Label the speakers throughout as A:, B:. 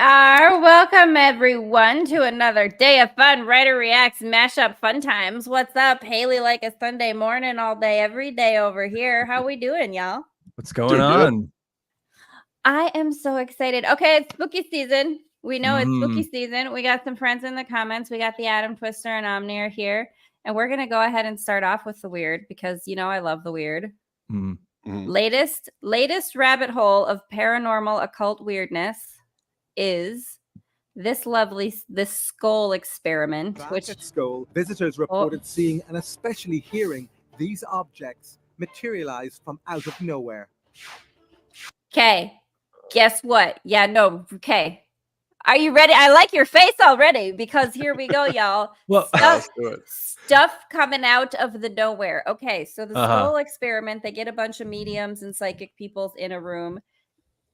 A: are. Welcome, everyone, to another day of fun. Writer Reacts Mashup Fun Times. What's up? Haleigh like a Sunday morning all day, every day over here. How we doing, y'all?
B: What's going on?
A: I am so excited. Okay, it's spooky season. We know it's spooky season. We got some friends in the comments. We got the Adam Twister and Omni are here. And we're going to go ahead and start off with the weird because, you know, I love the weird. Latest rabbit hole of paranormal occult weirdness is this skull experiment.
C: Back at Skull, visitors reported seeing and especially hearing these objects materialize from out of nowhere.
A: Okay, guess what? Yeah, no, okay. Are you ready? I like your face already because here we go, y'all.
B: Well,
A: stuff coming out of the nowhere. Okay, so the skull experiment, they get a bunch of mediums and psychic peoples in a room,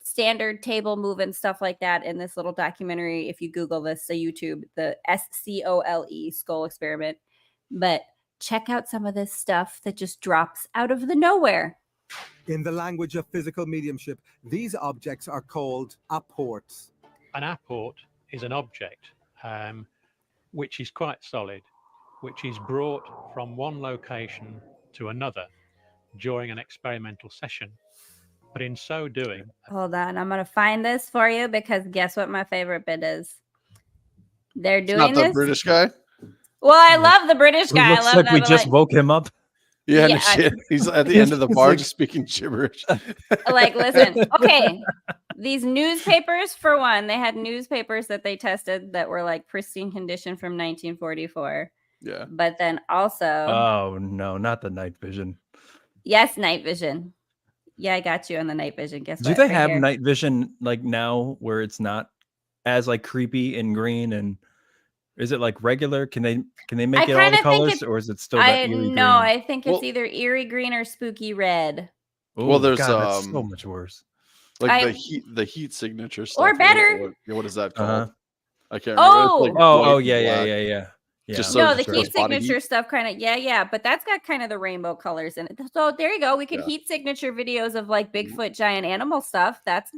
A: standard table moving stuff like that in this little documentary. If you Google this, the YouTube, the SCOLE skull experiment. But check out some of this stuff that just drops out of the nowhere.
C: In the language of physical mediumship, these objects are called apports.
D: An apport is an object which is quite solid, which is brought from one location to another during an experimental session. But in so doing...
A: Hold on, I'm going to find this for you because guess what my favorite bit is? They're doing
E: this. Not the British guy?
A: Well, I love the British guy.
B: Looks like we just woke him up.
E: Yeah, no shit. He's at the end of the bar just speaking gibberish.
A: Like, listen, okay. These newspapers, for one, they had newspapers that they tested that were like pristine condition from 1944.
E: Yeah.
A: But then also...
B: Oh, no, not the night vision.
A: Yes, night vision. Yeah, I got you on the night vision. Guess what?
B: Do they have night vision like now where it's not as like creepy and green? And is it like regular? Can they make it all the colors, or is it still that eerie green?
A: No, I think it's either eerie green or spooky red.
B: Ooh,
E: well, there's
B: that's so much worse.
E: Like the heat signature stuff.
A: Or better.
E: What is that called? I can't remember.
A: Oh,
B: yeah.
A: Just no, the heat signature stuff kind of, yeah, but that's got kind of the rainbow colors in it. So there you go. We could heat signature videos of like Bigfoot, giant animal stuff. That's,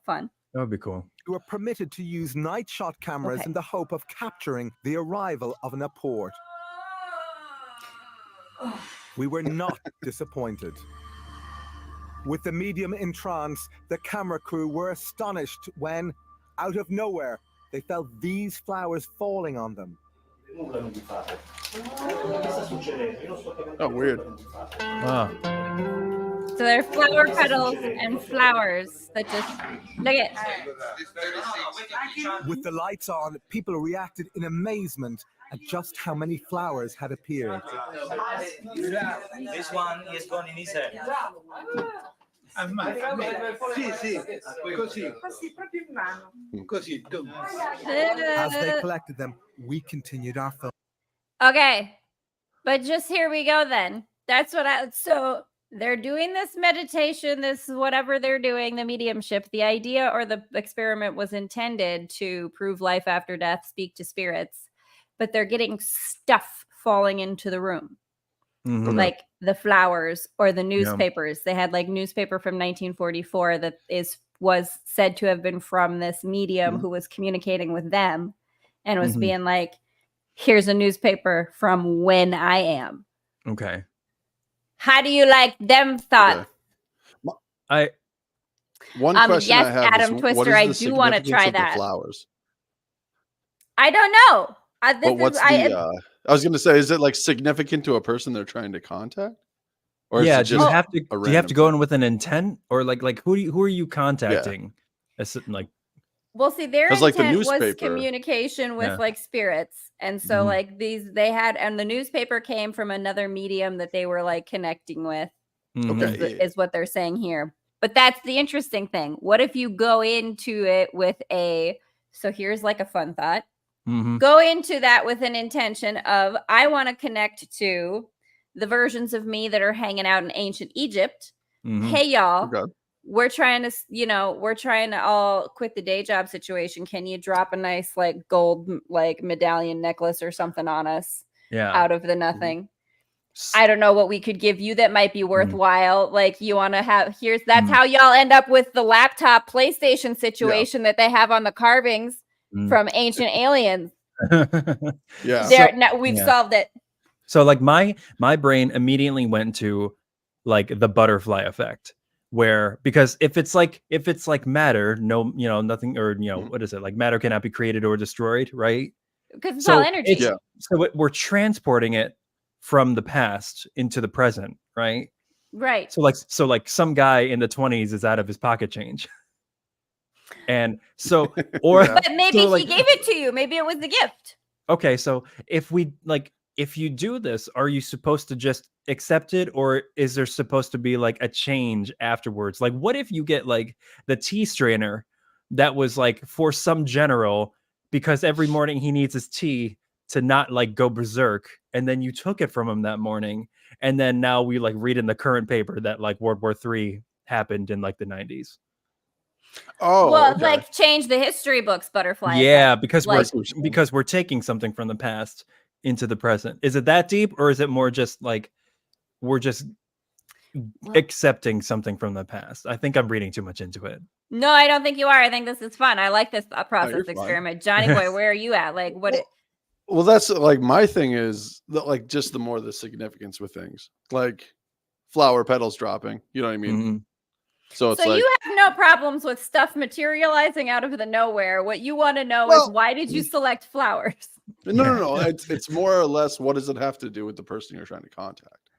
A: fun.
B: That would be cool.
C: You were permitted to use night shot cameras in the hope of capturing the arrival of an apport. We were not disappointed. With the medium in trance, the camera crew were astonished when, out of nowhere, they felt these flowers falling on them.
E: Oh, weird.
B: Wow.
A: So they're flower petals and flowers that just look at.
C: With the lights on, people reacted in amazement at just how many flowers had appeared.
F: This one is going in his head.
C: As they collected them, we continued our film.
A: Okay, but just here we go then. That's what so they're doing this meditation, this whatever they're doing, the mediumship. The idea or the experiment was intended to prove life after death, speak to spirits, but they're getting stuff falling into the room. Like the flowers or the newspapers. They had like newspaper from 1944 that was said to have been from this medium who was communicating with them and was being like, here's a newspaper from when I am.
B: Okay.
A: How do you like them thoughts?
E: One question
A: yes,
E: I have
A: Adam
E: is,
A: Twister, I do want to try that.
E: Flowers.
A: I don't know.
E: But what's I was going to say, is it like significant to a person they're trying to contact? Or
B: yeah,
E: is it
B: do
E: just
B: you have to go in with an intent, or like who are you contacting? Like,
A: well, see, their
E: like
A: intent was communication with like spirits, and so like they had, and the newspaper came from another medium that they were like connecting with. Is what they're saying here. But that's the interesting thing. What if you go into it with so here's like a fun thought. Go into that with an intention of, I want to connect to the versions of me that are hanging out in ancient Egypt. Hey, y'all, we're trying to all quit the day job situation. Can you drop a nice like gold like medallion necklace or something on us out of the nothing? I don't know what we could give you that might be worthwhile. Like you want to have that's how y'all end up with the laptop PlayStation situation that they have on the carvings from Ancient Aliens. We've solved it.
B: So like my brain immediately went to like the butterfly effect, where because if it's like matter, no, nothing, or what is it, like matter cannot be created or destroyed, right?
A: Because it's all energy.
B: So we're transporting it from the past into the present, right?
A: Right.
B: So like some guy in the 20s is out of his pocket change. And so,
A: but maybe he gave it to you. Maybe it was a gift.
B: Okay. So if you do this, are you supposed to just accept it, or is there supposed to be like a change afterwards? Like, what if you get like the tea strainer that was like for some general, because every morning he needs his tea to not like go berserk, and then you took it from him that morning, and then now we like read in the current paper that like World War III happened in like the 90s.
E: Oh,
A: well,
E: okay.
A: like change the history books, butterfly.
B: Yeah,
A: effect.
B: because
A: like,
B: we're taking something from the past into the present. Is it that deep, or is it more just like we're just accepting something from the past? I think I'm reading too much into it.
A: No, I don't think you are. I think this is fun. I like this process experiment. Jonny boy, where are you at? Like what?
E: Well, that's like my thing is that like just the more the significance with things like flower petals dropping. You know what I mean?
B: Mm-hmm.
E: So it's like,
A: you have no problems with stuff materializing out of the nowhere. What you want to know is why did you select flowers?
E: No. It's more or less what does it have to do with the person you're trying to contact?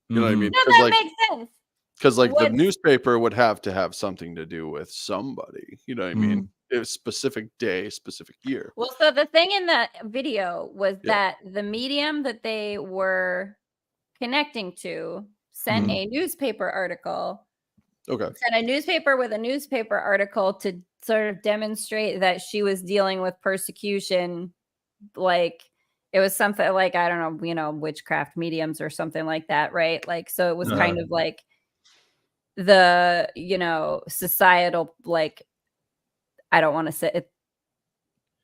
E: You know what I mean?
A: No, that makes sense.
E: Because like the newspaper would have to have something to do with somebody. You know what I mean? A specific day, specific year.
A: Well, so the thing in the video was that the medium that they were connecting to sent a newspaper article.
E: Okay.
A: Sent a newspaper with a newspaper article to sort of demonstrate that she was dealing with persecution. Like it was something like, I don't know, witchcraft mediums or something like that, right? Like, so it was kind of like the, societal, like, I don't want to say it,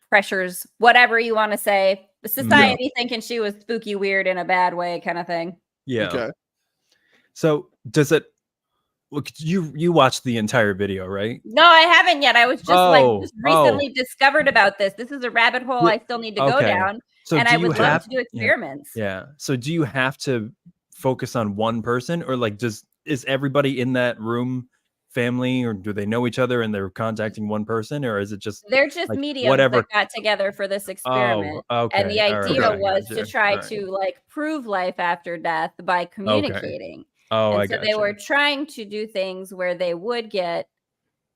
A: pressures, whatever you want to say, society thinking she was spooky, weird in a bad way kind of thing.
B: Yeah.
E: Okay.
B: So does it, look, you watched the entire video, right?
A: No, I haven't yet. I was just recently discovered about this. This is a rabbit hole I still need to go down.
B: So
A: and I would love to do experiments.
B: Yeah. So do you have to focus on one person, or like is everybody in that room family, or do they know each other and they're contacting one person, or is it just
A: they're just
B: like,
A: mediums that got together for this experiment? And the idea was to try to like prove life after death by communicating. And so they were trying to do things where they would get,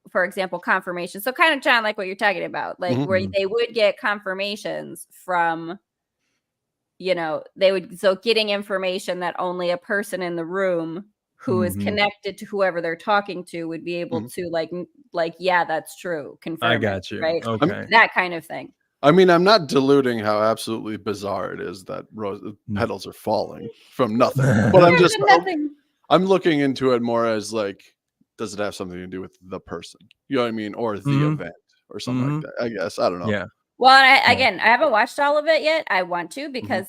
A: for example, confirmation. So kind of, John, like what you're talking about, like where they would get confirmations from, getting information that only a person in the room who is connected to whoever they're talking to would be able to like, yeah, that's true. Confirm.
B: I got you.
A: Right.
B: Okay.
A: That kind of thing.
E: I mean, I'm not diluting how absolutely bizarre it is that petals are falling from nothing, but I'm looking into it more as like, does it have something to do with the person? You know what I mean? Or the event or something like that. I guess. I don't know.
B: Yeah.
A: Well, I haven't watched all of it yet. I want to because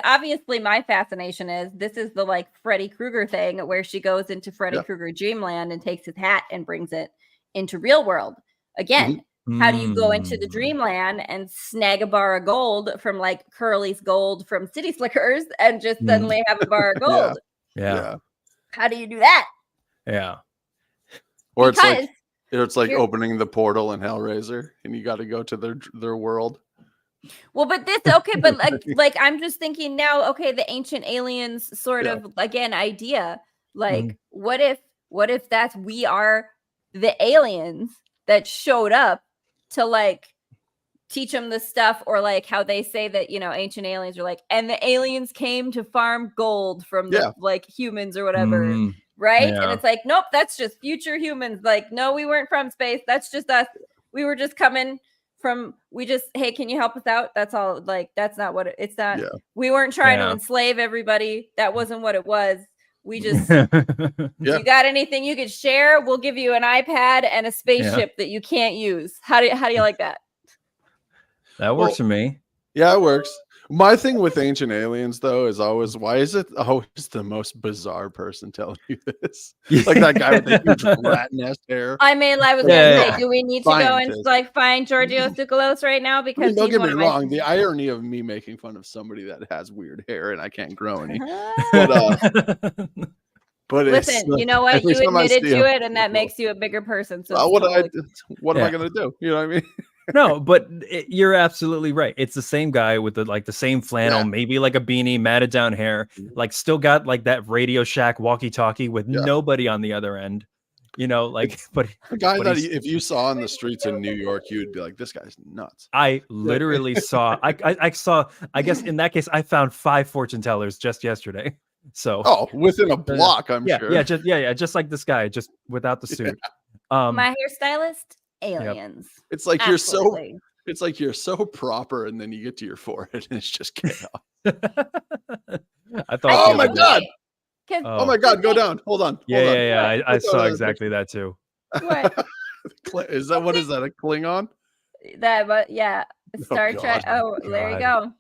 A: obviously my fascination is this is the like Freddy Krueger thing where she goes into Freddy Krueger dreamland and takes his hat and brings it into real world. Again, how do you go into the dreamland and snag a bar of gold from like Curly's gold from City Slickers and just suddenly have a bar of gold?
B: Yeah.
A: How do you do that?
B: Yeah.
E: Or it's like opening the portal in Hellraiser and you got to go to their world.
A: Well, but but like I'm just thinking now, okay, the Ancient Aliens sort of again idea. Like what if that's we are the aliens that showed up to like teach them this stuff, or like how they say that, ancient aliens are like, and the aliens came to farm gold from the like humans or whatever. Right. Yeah. And it's like, nope, that's just future humans. Like, no, we weren't from space. That's just us. We were just coming from, hey, can you help us out? That's all. Like, that's not what it's not. Yeah. We weren't trying to enslave everybody. That wasn't what it was. We just, you got anything you could share? We'll give you an iPad and a spaceship that you can't use. How do you like that?
B: That works for me.
E: Yeah, it works. My thing with Ancient Aliens, though, is always, why is it always the most bizarre person telling you this? Like that guy with the huge rat nest hair.
A: I mean, I was
B: Yeah,
A: gonna
B: yeah.
A: say, do we need to go and
E: Scientist.
A: like find Giorgio Tsoukalos right now?
E: I
A: Because
E: mean, don't
A: he's
E: get
A: one
E: me
A: of my
E: wrong. The irony of me making fun of somebody that has weird hair and I can't grow any. But
A: Listen,
E: it's
A: you know what?
E: every
A: You
E: time I
A: admitted
E: see
A: to
E: him,
A: it, and that makes you a bigger person. So
E: well,
A: it's totally
E: what am
B: Yeah.
E: I gonna do? You know what I mean?
B: No, but you're absolutely right. It's the same guy with the same flannel,
E: Yeah.
B: maybe like a beanie, matted down hair, like still got like that Radio Shack walkie-talkie with
E: Yeah.
B: nobody on the other end. You know, like, but
E: The guy
B: but
E: that
B: he's-
E: if you saw on the streets in New York, you'd be like, this guy's nuts.
B: I literally saw. I saw. I guess in that case, I found 5 fortune tellers just yesterday. So
E: Oh, within a block, I'm
B: yeah,
E: sure.
B: just like this guy, just without the suit.
A: my hairstylist. Aliens.
E: It's like
A: Absolutely.
E: it's like you're so proper, and then you get to your forehead, and it's just chaos.
B: I thought.
E: Oh
B: the
E: my
B: other day-
E: God!
A: 'Cause
E: Oh my God! Go down. Hold on.
B: Yeah,
E: hold on.
B: yeah. I
E: What's
B: saw
E: that?
B: exactly that too.
A: What?
E: Is that what is that? A Klingon?
A: That, but yeah, Star Trek.
E: God.
A: Oh, there you
B: God.
A: go.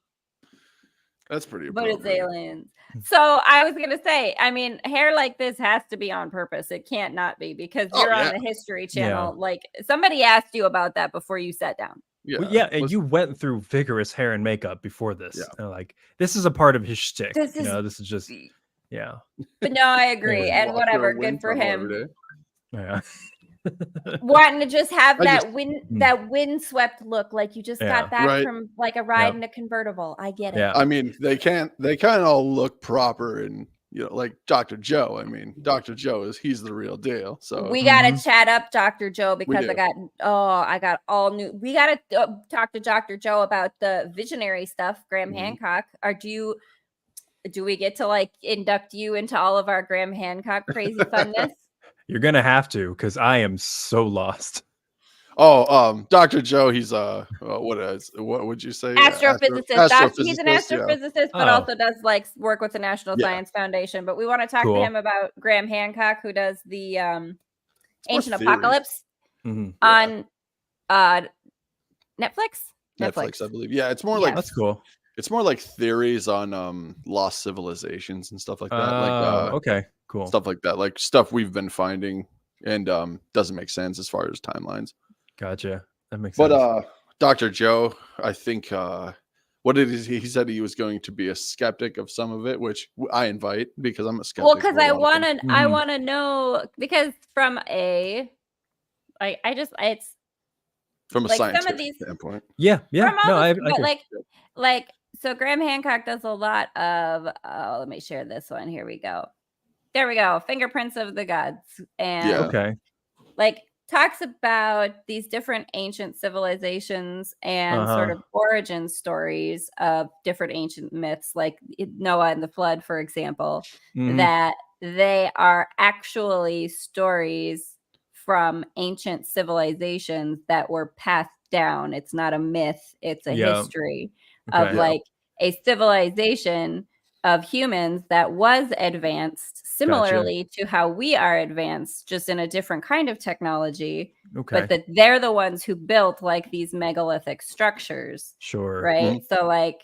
E: That's pretty
A: But it's
E: appropriate.
A: aliens. So I was gonna say, I mean, hair like this has to be on purpose. It can't not be because
E: Oh,
A: you're on
E: yeah.
A: the History Channel. Like somebody asked you about that before you sat down.
E: Yeah,
B: Well, yeah, and
E: let's-
B: you went through vigorous hair and makeup before this.
E: Yeah.
B: And, like this is a part of his shtick.
A: This
B: You
A: is-
B: know, this is just yeah,
A: But no, I agree.
B: Yeah.
A: And
E: walk through a
A: whatever,
E: wind
A: good for
E: tunnel
A: him.
E: every day.
B: yeah.
A: Wanting to just have
E: I
A: that
E: just-
A: that windswept look, like you just
B: Yeah.
A: got back
E: Right.
A: from like a ride
B: Yep.
A: in a convertible. I get it.
B: Yeah.
E: I mean, they kind of all look proper, and like Dr. Joe. I mean, Dr. Joe he's the real deal. So
A: We gotta chat up Dr. Joe because
E: do.
A: I got all new. We gotta talk to Dr. Joe about the visionary stuff. Graham
E: Mhm.
A: Hancock. Do we get to like induct you into all of our Graham Hancock crazy funness?
B: You're gonna have to because I am so lost.
E: Dr. Joe, he's what would you say?
A: Astrophysicist. He's an
E: yeah.
A: astrophysicist, but
B: Oh.
A: also does like work with the National
E: Yeah.
A: Science Foundation. But we want to talk
B: Cool.
A: to him about Graham Hancock, who does the
E: more
A: Ancient
E: theories.
A: Apocalypse
B: Mhm.
A: on Netflix.
E: Netflix, I believe. Yeah, it's more
A: Yes.
E: like
B: That's cool.
E: it's more like theories on lost civilizations and stuff like that.
B: Okay, cool.
E: Stuff like that, like stuff we've been finding and doesn't make sense as far as timelines.
B: Gotcha. That makes sense.
E: But Dr. Joe, I think what did he said he was going to be a skeptic of some of it, which I invite because I'm a skeptic.
A: Well, because
E: for a
A: I
E: lot of
A: want
E: things.
A: to, I
B: Mhm.
A: want to know because from it's
E: From a
A: like some of
E: scientific
A: these-
E: standpoint.
B: yeah, yeah.
A: from all
B: No, I
A: this, but
B: agree.
A: like so Graham Hancock does a lot of let me share this one. Here we go. There we go. Fingerprints of the Gods. And
E: Yeah.
B: Okay.
A: like talks about these different ancient civilizations and sort
B: Uh-huh.
A: of origin stories of different ancient myths, like Noah and the flood, for example,
B: Mhm.
A: that they are actually stories from ancient civilizations that were passed down. It's not a myth, it's a
B: Yeah.
A: history of
B: Okay.
A: like a civilization of humans that was advanced similarly to how we are advanced, just in a different kind of technology,
B: Okay.
A: but that they're the ones who built like these megalithic structures,
B: Sure.
A: right? So like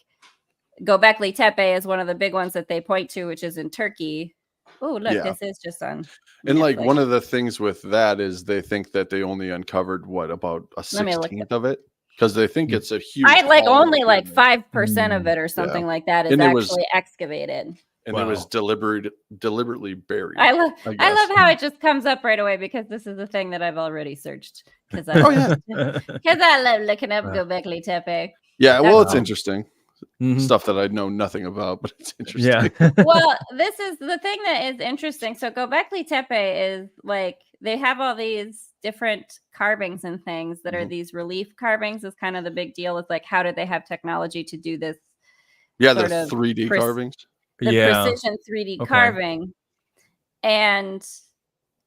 A: Göbekli Tepe is one of the big ones that they point to, which is in Turkey. Oh, look,
E: Yeah.
A: this is just on
E: And like
A: Netflix.
E: one of the things with that is they think that they only uncovered about a
A: Let me look
E: 16th of it because they think it's a huge.
A: I like
E: hall of
A: only like
E: pyramid.
A: 5% of it or something like that is
E: And it was-
A: actually excavated.
E: and it was
B: Wow.
E: deliberately buried.
A: I love
E: I
A: I love
E: guess.
A: how it just comes up right away because this is the thing that I've already searched because I
E: Oh, yeah.
A: because I love looking up
B: Wow.
A: Göbekli Tepe.
E: Yeah, well, it's
B: Wow.
E: interesting
B: Mhm.
E: stuff that I know nothing about, but it's interesting.
B: Yeah.
A: Well, this is the thing that is interesting. So Göbekli Tepe is like they have all these different carvings and things that are
E: Mhm.
A: these relief carvings is kind of the big deal. It's like how did they have technology to do this
E: Yeah,
A: sort
E: the
A: of
E: 3D
A: pres-
E: carvings.
A: the
B: Yeah.
A: precision 3D
B: Okay.
A: carving. And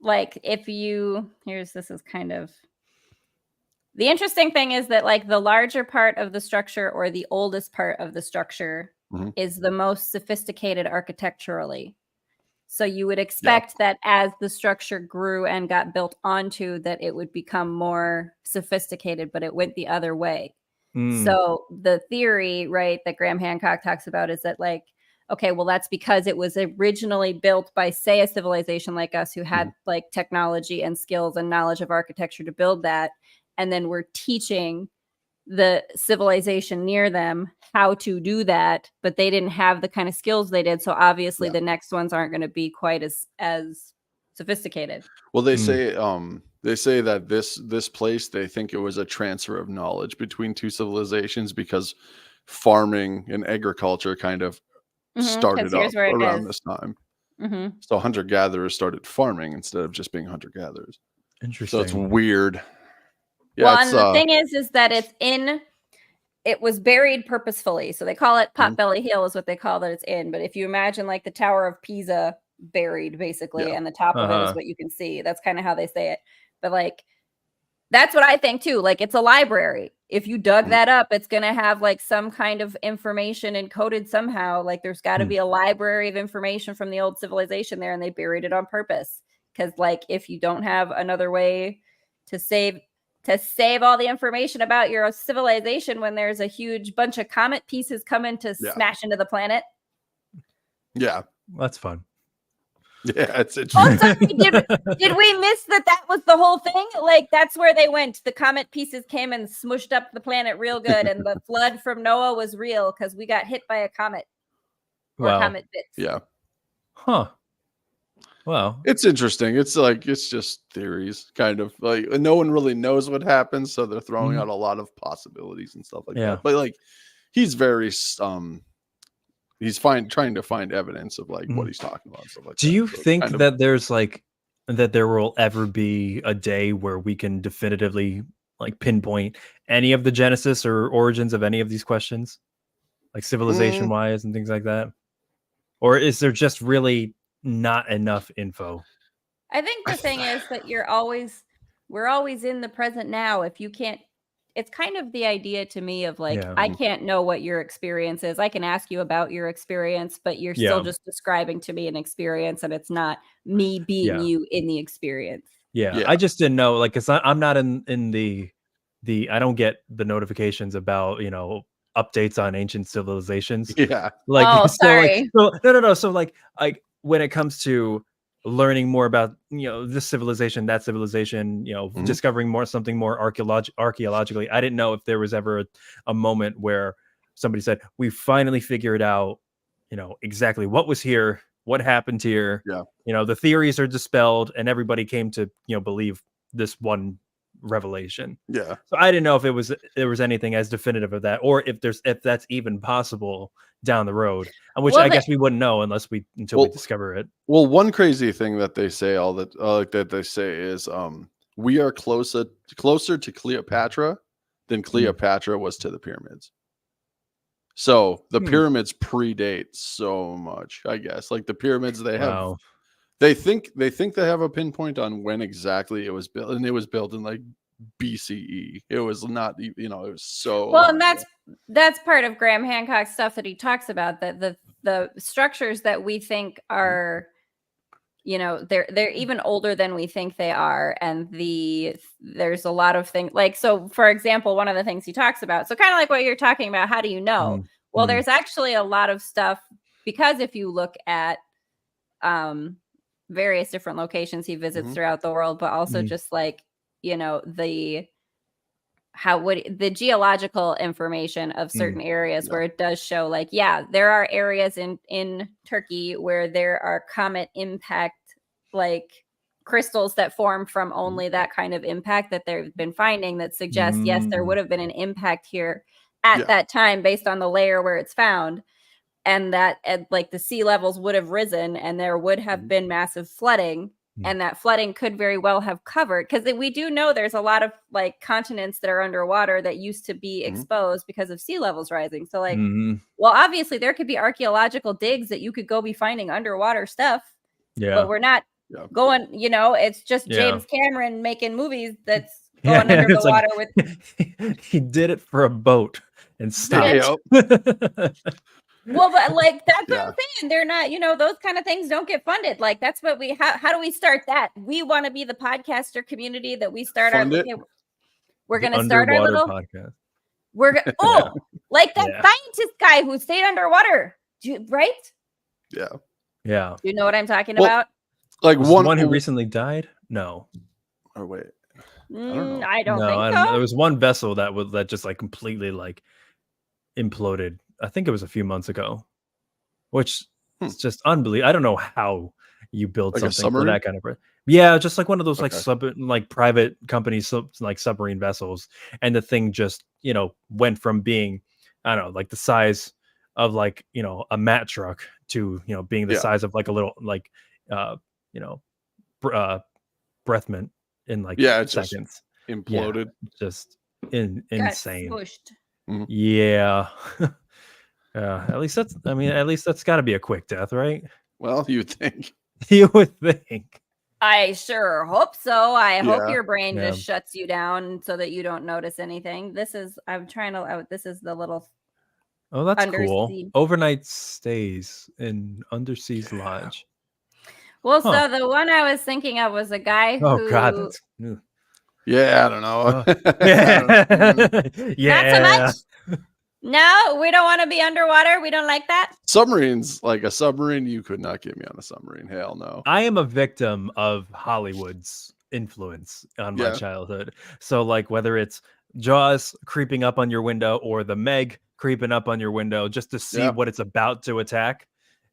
A: like if you this is kind of the interesting thing is that like the larger part of the structure or the oldest part of the structure
E: Mhm.
A: is the most sophisticated architecturally. So you would expect that as the structure grew and got built onto that it would become more sophisticated, but it went the other way. So the theory, right, that Graham Hancock talks about is that like, okay, well, that's because it was originally built by, say, a civilization like us who had like technology and skills and knowledge of architecture to build that. And then we're teaching the civilization near them how to do that, but they didn't have the kind of skills they did. So obviously the next ones aren't going to be quite as sophisticated.
E: Well, they say that this place, they think it was a transfer of knowledge between two civilizations because farming and agriculture kind of started up around this time. So hunter-gatherers started farming instead of just being hunter-gatherers.
B: Interesting.
E: So it's weird. Yeah,
A: well, and the thing is that it was buried purposefully. So they call it Potbelly Hill is what they call that it's in. But if you imagine like the Tower of Pisa buried basically, and the top of it is what you can see. That's kind of how they say it. But like, that's what I think too. Like, it's a library. If you dug that up, it's going to have like some kind of information encoded somehow. Like there's got to be a library of information from the old civilization there, and they buried it on purpose. Because like, if you don't have another way to save all the information about your civilization when there's a huge bunch of comet pieces coming to smash into the planet.
E: Yeah.
B: That's fun.
E: Yeah, it's interesting.
A: Sorry, did we miss that was the whole thing? Like, that's where they went. The comet pieces came and smushed up the planet real good, and the flood from Noah was real because we got hit by a comet. Or comet bits.
E: Yeah.
B: Huh. Well,
E: it's interesting. It's like, it's just theories, kind of like no one really knows what happens, so they're throwing out a lot of possibilities and stuff like that. But like, he's very he's trying to find evidence of like what he's talking about and stuff like that.
B: Do you think that there's like that there will ever be a day where we can definitively like pinpoint any of the genesis or origins of any of these questions, like civilization wise and things like that? Or is there just really not enough info?
A: I think the thing is that we're always in the present now. If you can't, it's kind of the idea to me of like, I can't know what your experience is. I can ask you about your experience, but you're still just describing to me an experience, and it's not me being you in the experience.
B: Yeah. I just didn't know, like, cause I'm not in the I don't get the notifications about, updates on ancient civilizations.
E: Yeah.
B: Like,
A: sorry.
B: No. So like when it comes to learning more about, this civilization, that civilization, discovering something more archaeologically, I didn't know if there was ever a moment where somebody said, we finally figured out, exactly what was here, what happened here.
E: Yeah.
B: The theories are dispelled and everybody came to, believe this one revelation.
E: Yeah.
B: So I didn't know if there was anything as definitive of that, or if that's even possible down the road, which I guess we wouldn't know until we discover it.
E: Well, one crazy thing that they say that they say is we are closer to Cleopatra than Cleopatra was to the pyramids. So the pyramids predate so much, I guess. Like the pyramids, they have they think they have a pinpoint on when exactly it was built, and it was built in like BCE. It was not, it was so
A: well, and that's part of Graham Hancock's stuff that he talks about, that the structures that we think are, they're even older than we think they are, and there's a lot of things like, so for example, one of the things he talks about, so kind of like what you're talking about, how do you know? Well, there's actually a lot of stuff, because if you look at various different locations he visits throughout the world, but also just like, the geological information of certain areas where it does show like, there are areas in Turkey where there are comet impact, like crystals that form from only that kind of impact that they've been finding, that suggests, yes, there would have been an impact here at that time based on the layer where it's found. And that like the sea levels would have risen and there would have been massive flooding. And that flooding could very well have covered, because we do know there's a lot of like continents that are underwater that used to be exposed because of sea levels rising. So like, well, obviously there could be archaeological digs that you could go be finding underwater stuff. Yeah. But we're not going, it's just James Cameron making movies that's going under the water with.
B: He did it for a boat and stopped.
A: Well, but like, that's what I'm saying. They're not, those kind of things don't get funded. Like, that's what how do we start that? We want to be the podcaster community that we start we're going to start our little
B: podcast.
A: Like that
B: Yeah.
A: scientist guy who stayed underwater, right?
E: Yeah.
B: Yeah.
A: You know what I'm talking
E: Well,
A: about?
E: Like
B: Was the one who recently died? No.
E: Or wait. don't know.
A: I don't
B: No,
A: think
B: I don't know.
A: so.
B: There was one vessel that just like completely like imploded. I think it was a few months ago, which is just unbelievable. I don't know how you build
E: Like a
B: something for
E: submarine?
B: that kind of. Yeah, just like one of those
E: Okay.
B: like private companies, like submarine vessels, and the thing just went from being, I don't know, like the size of like a mat truck to being the
E: Yeah.
B: size of like a little like you know breath mint in like
E: Yeah, it's just
B: seconds.
E: imploded.
B: Just
A: Got
B: insane.
A: smushed.
B: Yeah. At least that's got to be a quick death, right?
E: Well, you think.
B: You would think.
A: I sure hope so. I hope
E: Yeah.
A: your brain
B: Yeah.
A: just shuts you down so that you don't notice anything. This is the little
B: Oh, that's cool.
A: undersea.
B: Overnight stays in Underseas Lodge.
A: Well,
B: Huh.
A: so the one I was thinking of was a guy who
B: Oh God, that's
E: Yeah, I don't know.
B: yeah.
A: Not so much. No, we don't want to be underwater. We don't like that.
E: Submarines, like a submarine, you could not get me on a submarine. Hell no.
B: I am a victim of Hollywood's influence on my
E: Yeah.
B: childhood. So like whether it's Jaws creeping up on your window or the Meg creeping up on your window just to see
E: Yeah.
B: what it's about to attack.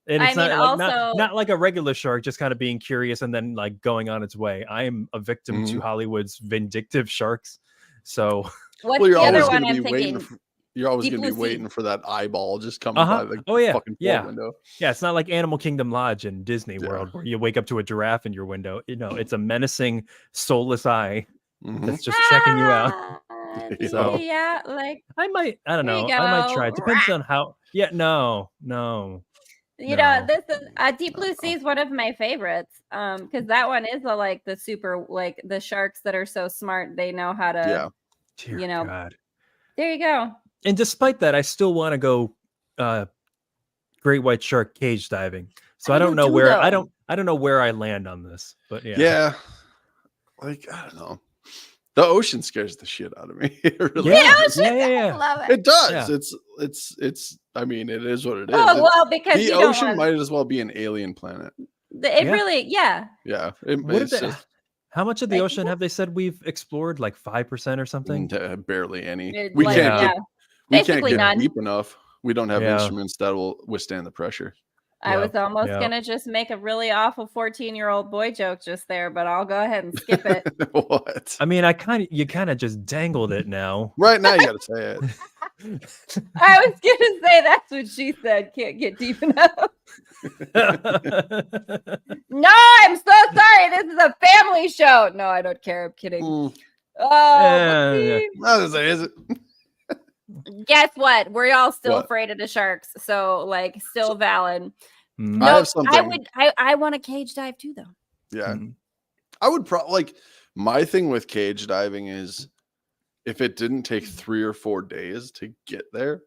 B: And
A: I
B: it's
A: mean,
B: not like
A: also-
B: not like a regular shark just kind of being curious and then like going on its way. I am a victim to Hollywood's vindictive sharks. So
A: What's
E: Well, you're
A: the other
E: always
A: one
E: going to
A: I'm
E: be waiting.
A: thinking?
E: You're always
A: Deep
E: going to be
A: Blue Sea.
E: waiting for that eyeball just coming by the fucking
B: yeah.
E: window.
B: Yeah, it's not like Animal Kingdom Lodge in Disney World where you wake up to a giraffe in your window. It's a menacing, soulless eye that's just checking you out. So
A: Yeah, like
B: I don't
A: There you
B: know. I might
A: go.
B: try. It depends on how. Yeah, no.
A: you know,
B: No.
A: this is Deep Blue Sea is one of my favorites. Because that one is the super like the sharks that are so smart, they know how to
B: Dear God.
A: There you go.
B: And despite that, I still want to go great white shark cage diving. So I don't know where I don't know where I land on this, but yeah.
E: Yeah. Like, I don't know. The ocean scares the shit out of me. It really
B: Yeah.
E: does.
A: I love it.
E: It does.
B: Yeah.
E: It's I mean, it is what it is.
A: Oh well, because
E: the
A: you don't
E: ocean
A: want
E: might as well be an alien planet.
A: it really, yeah.
E: Yeah.
B: How much of the
A: Like,
B: ocean have they said we've explored? Like 5% or something?
E: Barely any.
A: It,
E: We
A: like,
E: can't
A: yeah.
E: get we can't
A: Basically
E: get
A: none.
E: deep enough. We don't have
B: Yeah.
E: instruments that will withstand the pressure.
A: I was almost gonna just make a really awful 14-year-old boy joke just there, but I'll go ahead and skip it.
E: What?
B: I mean, you kind of just dangled it now.
E: Right now you gotta say it.
A: I was gonna say that's what she said. Can't get deep enough. No, I'm so sorry. This is a family show. No, I don't care. I'm kidding. Oh,
E: I was gonna say, is it?
A: Guess what? We're all still
E: What?
A: afraid of the sharks. So, like, still valid.
B: Mm.
E: I
A: No,
E: have something.
A: I want a cage dive too, though.
E: Yeah.
B: Mm.
E: I would probably like my thing with cage diving is if it didn't take 3 or 4 days to get there.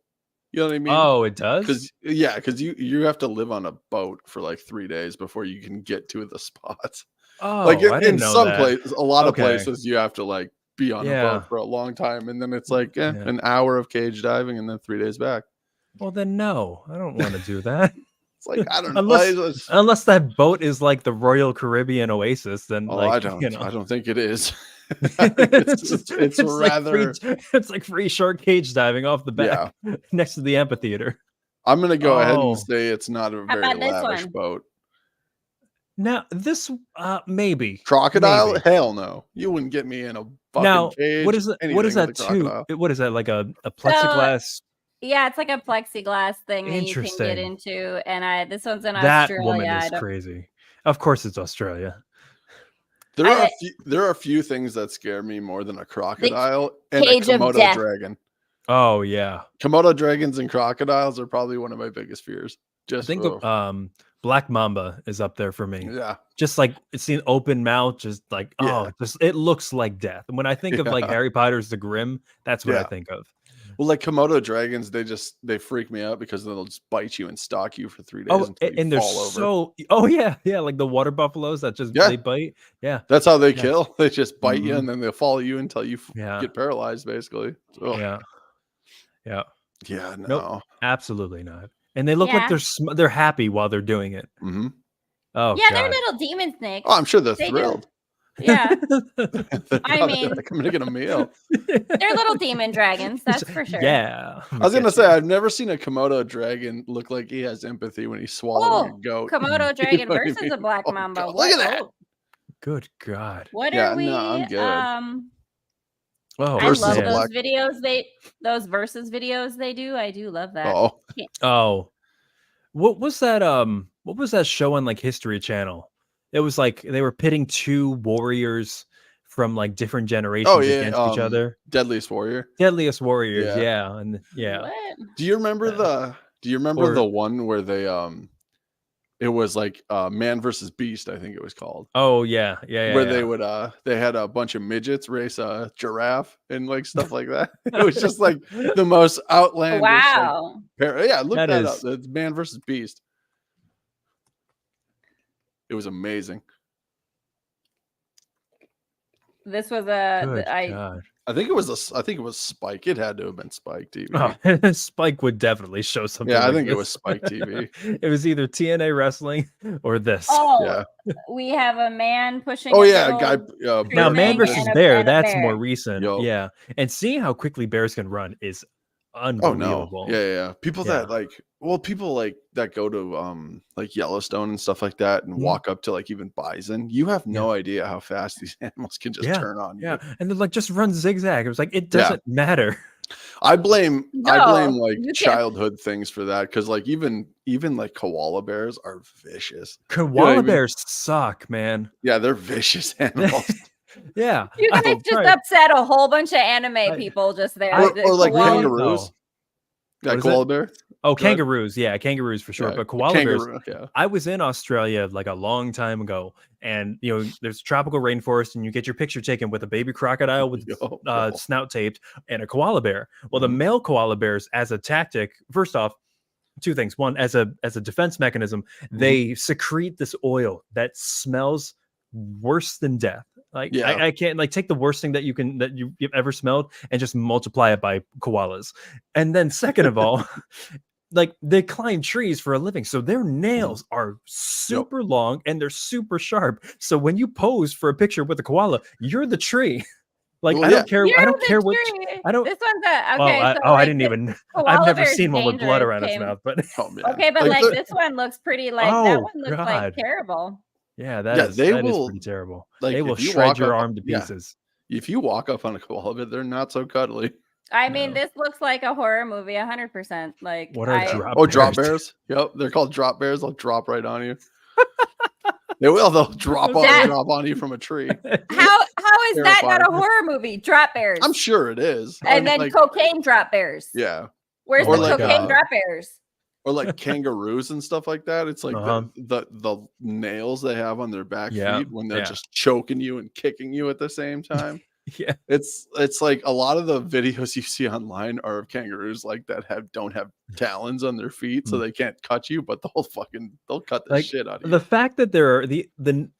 E: You know what I mean?
B: Oh, it does?
E: Because you have to live on a boat for like 3 days before you can get to the spots.
B: Oh,
E: Like
B: I didn't
E: in
B: know
E: some
B: that.
E: places, a lot of
B: Okay.
E: places you have to like be on a
B: Yeah.
E: boat for a long time, and then it's like an hour of cage diving and then 3 days back.
B: Well, then no, I don't want to do that.
E: It's like I don't know.
B: Unless that boat is like the Royal Caribbean Oasis, then
E: I don't think it is.
B: it's
E: rather
B: it's like free shark cage diving off the back next to the amphitheater.
E: I'm gonna go ahead and say it's not a
A: How
E: very
A: about this
E: lavish
A: one?
E: boat.
B: Now this maybe
E: Crocodile?
B: maybe.
E: Hell no. You wouldn't get me in a fucking
B: Now
E: cage.
B: what is it? What
E: anything
B: is that
E: with a
B: too?
E: crocodile.
B: What is that, like a plexiglass?
A: Yeah, it's like a plexiglass thing that you can
B: Interesting.
A: get into, and this one's in
B: That
A: Australia.
B: woman is crazy. Of course, it's Australia.
E: There are a few things that scare me more than a crocodile and a
A: cage of
E: Komodo
A: death.
E: dragon.
B: Oh yeah,
E: Komodo dragons and crocodiles are probably one of my biggest fears.
B: I think Black Mamba is up there for me.
E: Yeah.
B: Just like it's an open mouth, just like it looks like death. And when I think of like Harry Potter's The Grim, that's what I think of.
E: Well, like Komodo dragons, they freak me out because they'll just bite you and stalk you for 3 days until
B: and
E: you
B: they're
E: fall over.
B: Oh yeah, like the water buffaloes that just they bite. Yeah,
E: that's how they kill. They just bite you and then they'll follow you until you
B: Yeah.
E: get paralyzed, basically. So,
B: yeah. Yeah.
E: Yeah, no.
B: Nope. Absolutely not. And they look
A: Yeah.
B: like they're happy while they're doing it.
E: Mm-hmm.
B: Oh,
A: Yeah,
B: God.
A: they're little demon snakes.
E: Oh, I'm sure they're
A: They do.
E: thrilled.
A: Yeah,
E: They're
A: I
E: probably
A: mean-
E: like, I'm gonna get a meal.
A: they're little demon dragons. That's for sure.
B: Yeah.
E: I was gonna say I've never seen a Komodo dragon look like he has empathy when he's swallowing
A: Oh,
E: a goat.
A: Komodo dragon
E: know what I
A: versus a
E: mean?
A: black
E: Oh,
A: mamba.
E: God,
A: What?
E: look at that.
A: Oh,
B: Good God.
A: what
E: Yeah,
A: are we?
E: no, I'm good.
B: Oh,
A: I
E: Versus
A: love
E: a
A: those
E: black-
A: videos. Those versus videos they do. I do love that.
E: Oh,
B: Oh. What was that show on like History Channel? It was like they were pitting two warriors from like different generations
E: yeah,
B: against each other.
E: Deadliest Warrior.
B: Deadliest Warriors,
E: Yeah.
B: yeah. And yeah.
A: What?
E: Do you remember
B: Or-
E: the one where they it was like Man versus Beast, I think it was called.
B: Oh yeah, yeah.
E: Where
B: yeah.
E: they would they had a bunch of midgets race a giraffe and like stuff like that. It was just like the most outlandish.
A: Wow.
E: Yeah, look
B: That
E: that
B: is-
E: up. It's Man versus Beast. It was amazing.
A: This was
B: Good
A: I
B: God.
E: I think it was Spike. It had to have been Spike TV.
B: Oh, Spike would definitely show something.
E: Yeah, I
B: like
E: think it
B: this.
E: was Spike TV.
B: It was either TNA wrestling or this.
A: Oh,
E: Yeah.
A: we have a man pushing.
E: Oh
A: a
E: yeah,
A: little
E: guy.
A: tree
B: Now,
A: thing
B: Man versus
A: and a
B: Bear, that's
A: bear.
B: more recent.
E: Yo.
B: Yeah. And seeing how quickly bears can run is
E: Oh no.
B: unbelievable.
E: Yeah. People
B: Yeah.
E: that people like that go to like Yellowstone and stuff like that and
B: Mhm.
E: walk up to like even bison. You have no idea how fast these animals can just
B: Yeah,
E: turn on you.
B: Yeah. And then like just run zigzag. It was like it doesn't matter.
E: I blame
A: No,
E: like
A: you can't-
E: childhood things for that because like even like koala bears are vicious.
B: Koala
E: I mean?
B: bears suck, man.
E: Yeah, they're vicious animals.
B: Yeah.
A: You guys
B: Oh,
A: just
B: right.
A: upset a whole bunch of anime people just there.
E: or like
A: Koala-
E: kangaroos. Yeah,
B: What is
E: koala bear.
B: Oh,
E: Go ahead.
B: kangaroos. Yeah, kangaroos for sure.
E: Yeah,
B: But koala bears.
E: kangaroo, yeah.
B: I was in Australia like a long time ago, and there's tropical rainforest, and you get your picture taken with a baby crocodile with
E: Yo.
B: snout taped and a koala bear. Well, the
E: Mhm.
B: male koala bears, as a tactic, first off, two things. One, as a defense mechanism, they secrete this oil that smells worse than death. Like
E: Yeah.
B: I can't like take the worst thing that you've ever smelled and just multiply it by koalas. And then second of all, like they climb trees for a living, so their nails are super long and they're super sharp. So when you pose for a picture with a koala, you're the tree. Like
E: Well,
B: I
E: yeah.
B: don't care. I
A: You're
B: don't
A: the
B: care what.
A: tree.
B: I don't-
A: This one's a
B: Oh,
A: okay.
B: I,
A: so
B: oh, I
A: like
B: didn't
A: the
B: even.
A: koala
B: I've never
A: bear's
B: seen one with blood
A: dangerous
B: around its
A: came-
B: mouth, but
E: Oh man.
A: Okay, but like
E: the-
A: this one looks pretty. Like that
B: Oh,
A: one looks
B: God.
A: like terrible.
B: yeah,
E: Yeah,
B: that is
E: they
B: that is
E: will,
B: pretty terrible.
E: like,
B: They will
E: if you
B: shred
E: walk
B: your
E: up-
B: arm to
E: yeah.
B: pieces.
E: if you walk up on a koala bear, they're not so cuddly.
A: I mean,
B: No.
A: this looks like a horror movie, 100%. Like,
B: What are
A: I,
B: drop
E: Drop
B: bears?
E: bears. Yep, they're called drop bears. They'll drop right on you. They will. They'll drop
A: That-
E: on you from a tree.
A: how is that not a
E: Terrifying.
A: horror movie? Drop bears.
E: I'm sure it is.
A: And then
E: like,
A: cocaine drop bears.
E: yeah,
A: Where's
E: Or
A: the
E: like,
A: cocaine
B: uh,
A: drop bears?
E: or like kangaroos and stuff like that. It's like
B: Uh-huh.
E: the nails they have on their back
B: Yeah,
E: feet when they're
B: yeah.
E: just choking you and kicking you at the same time.
B: Yeah.
E: It's like a lot of the videos you see online are of kangaroos like that don't have talons on their feet, so
B: Mm.
E: they can't cut you, but they'll cut the
B: Like,
E: shit out of you.
B: The fact that there are the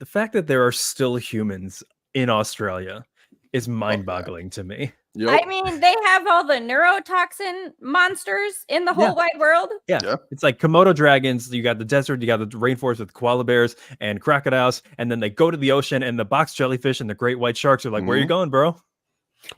B: fact that there are still humans in Australia is mind-boggling to me.
E: Yep.
A: I mean, they have all the neurotoxin monsters in the whole
B: Yeah.
A: wide world.
B: Yeah.
E: Yeah.
B: It's like Komodo dragons. You got the desert, you got the rainforest with koala bears and crocodiles, and then they go to the ocean, and the box jellyfish and the great white sharks are like, "Where you
E: Mhm.
B: going, bro?"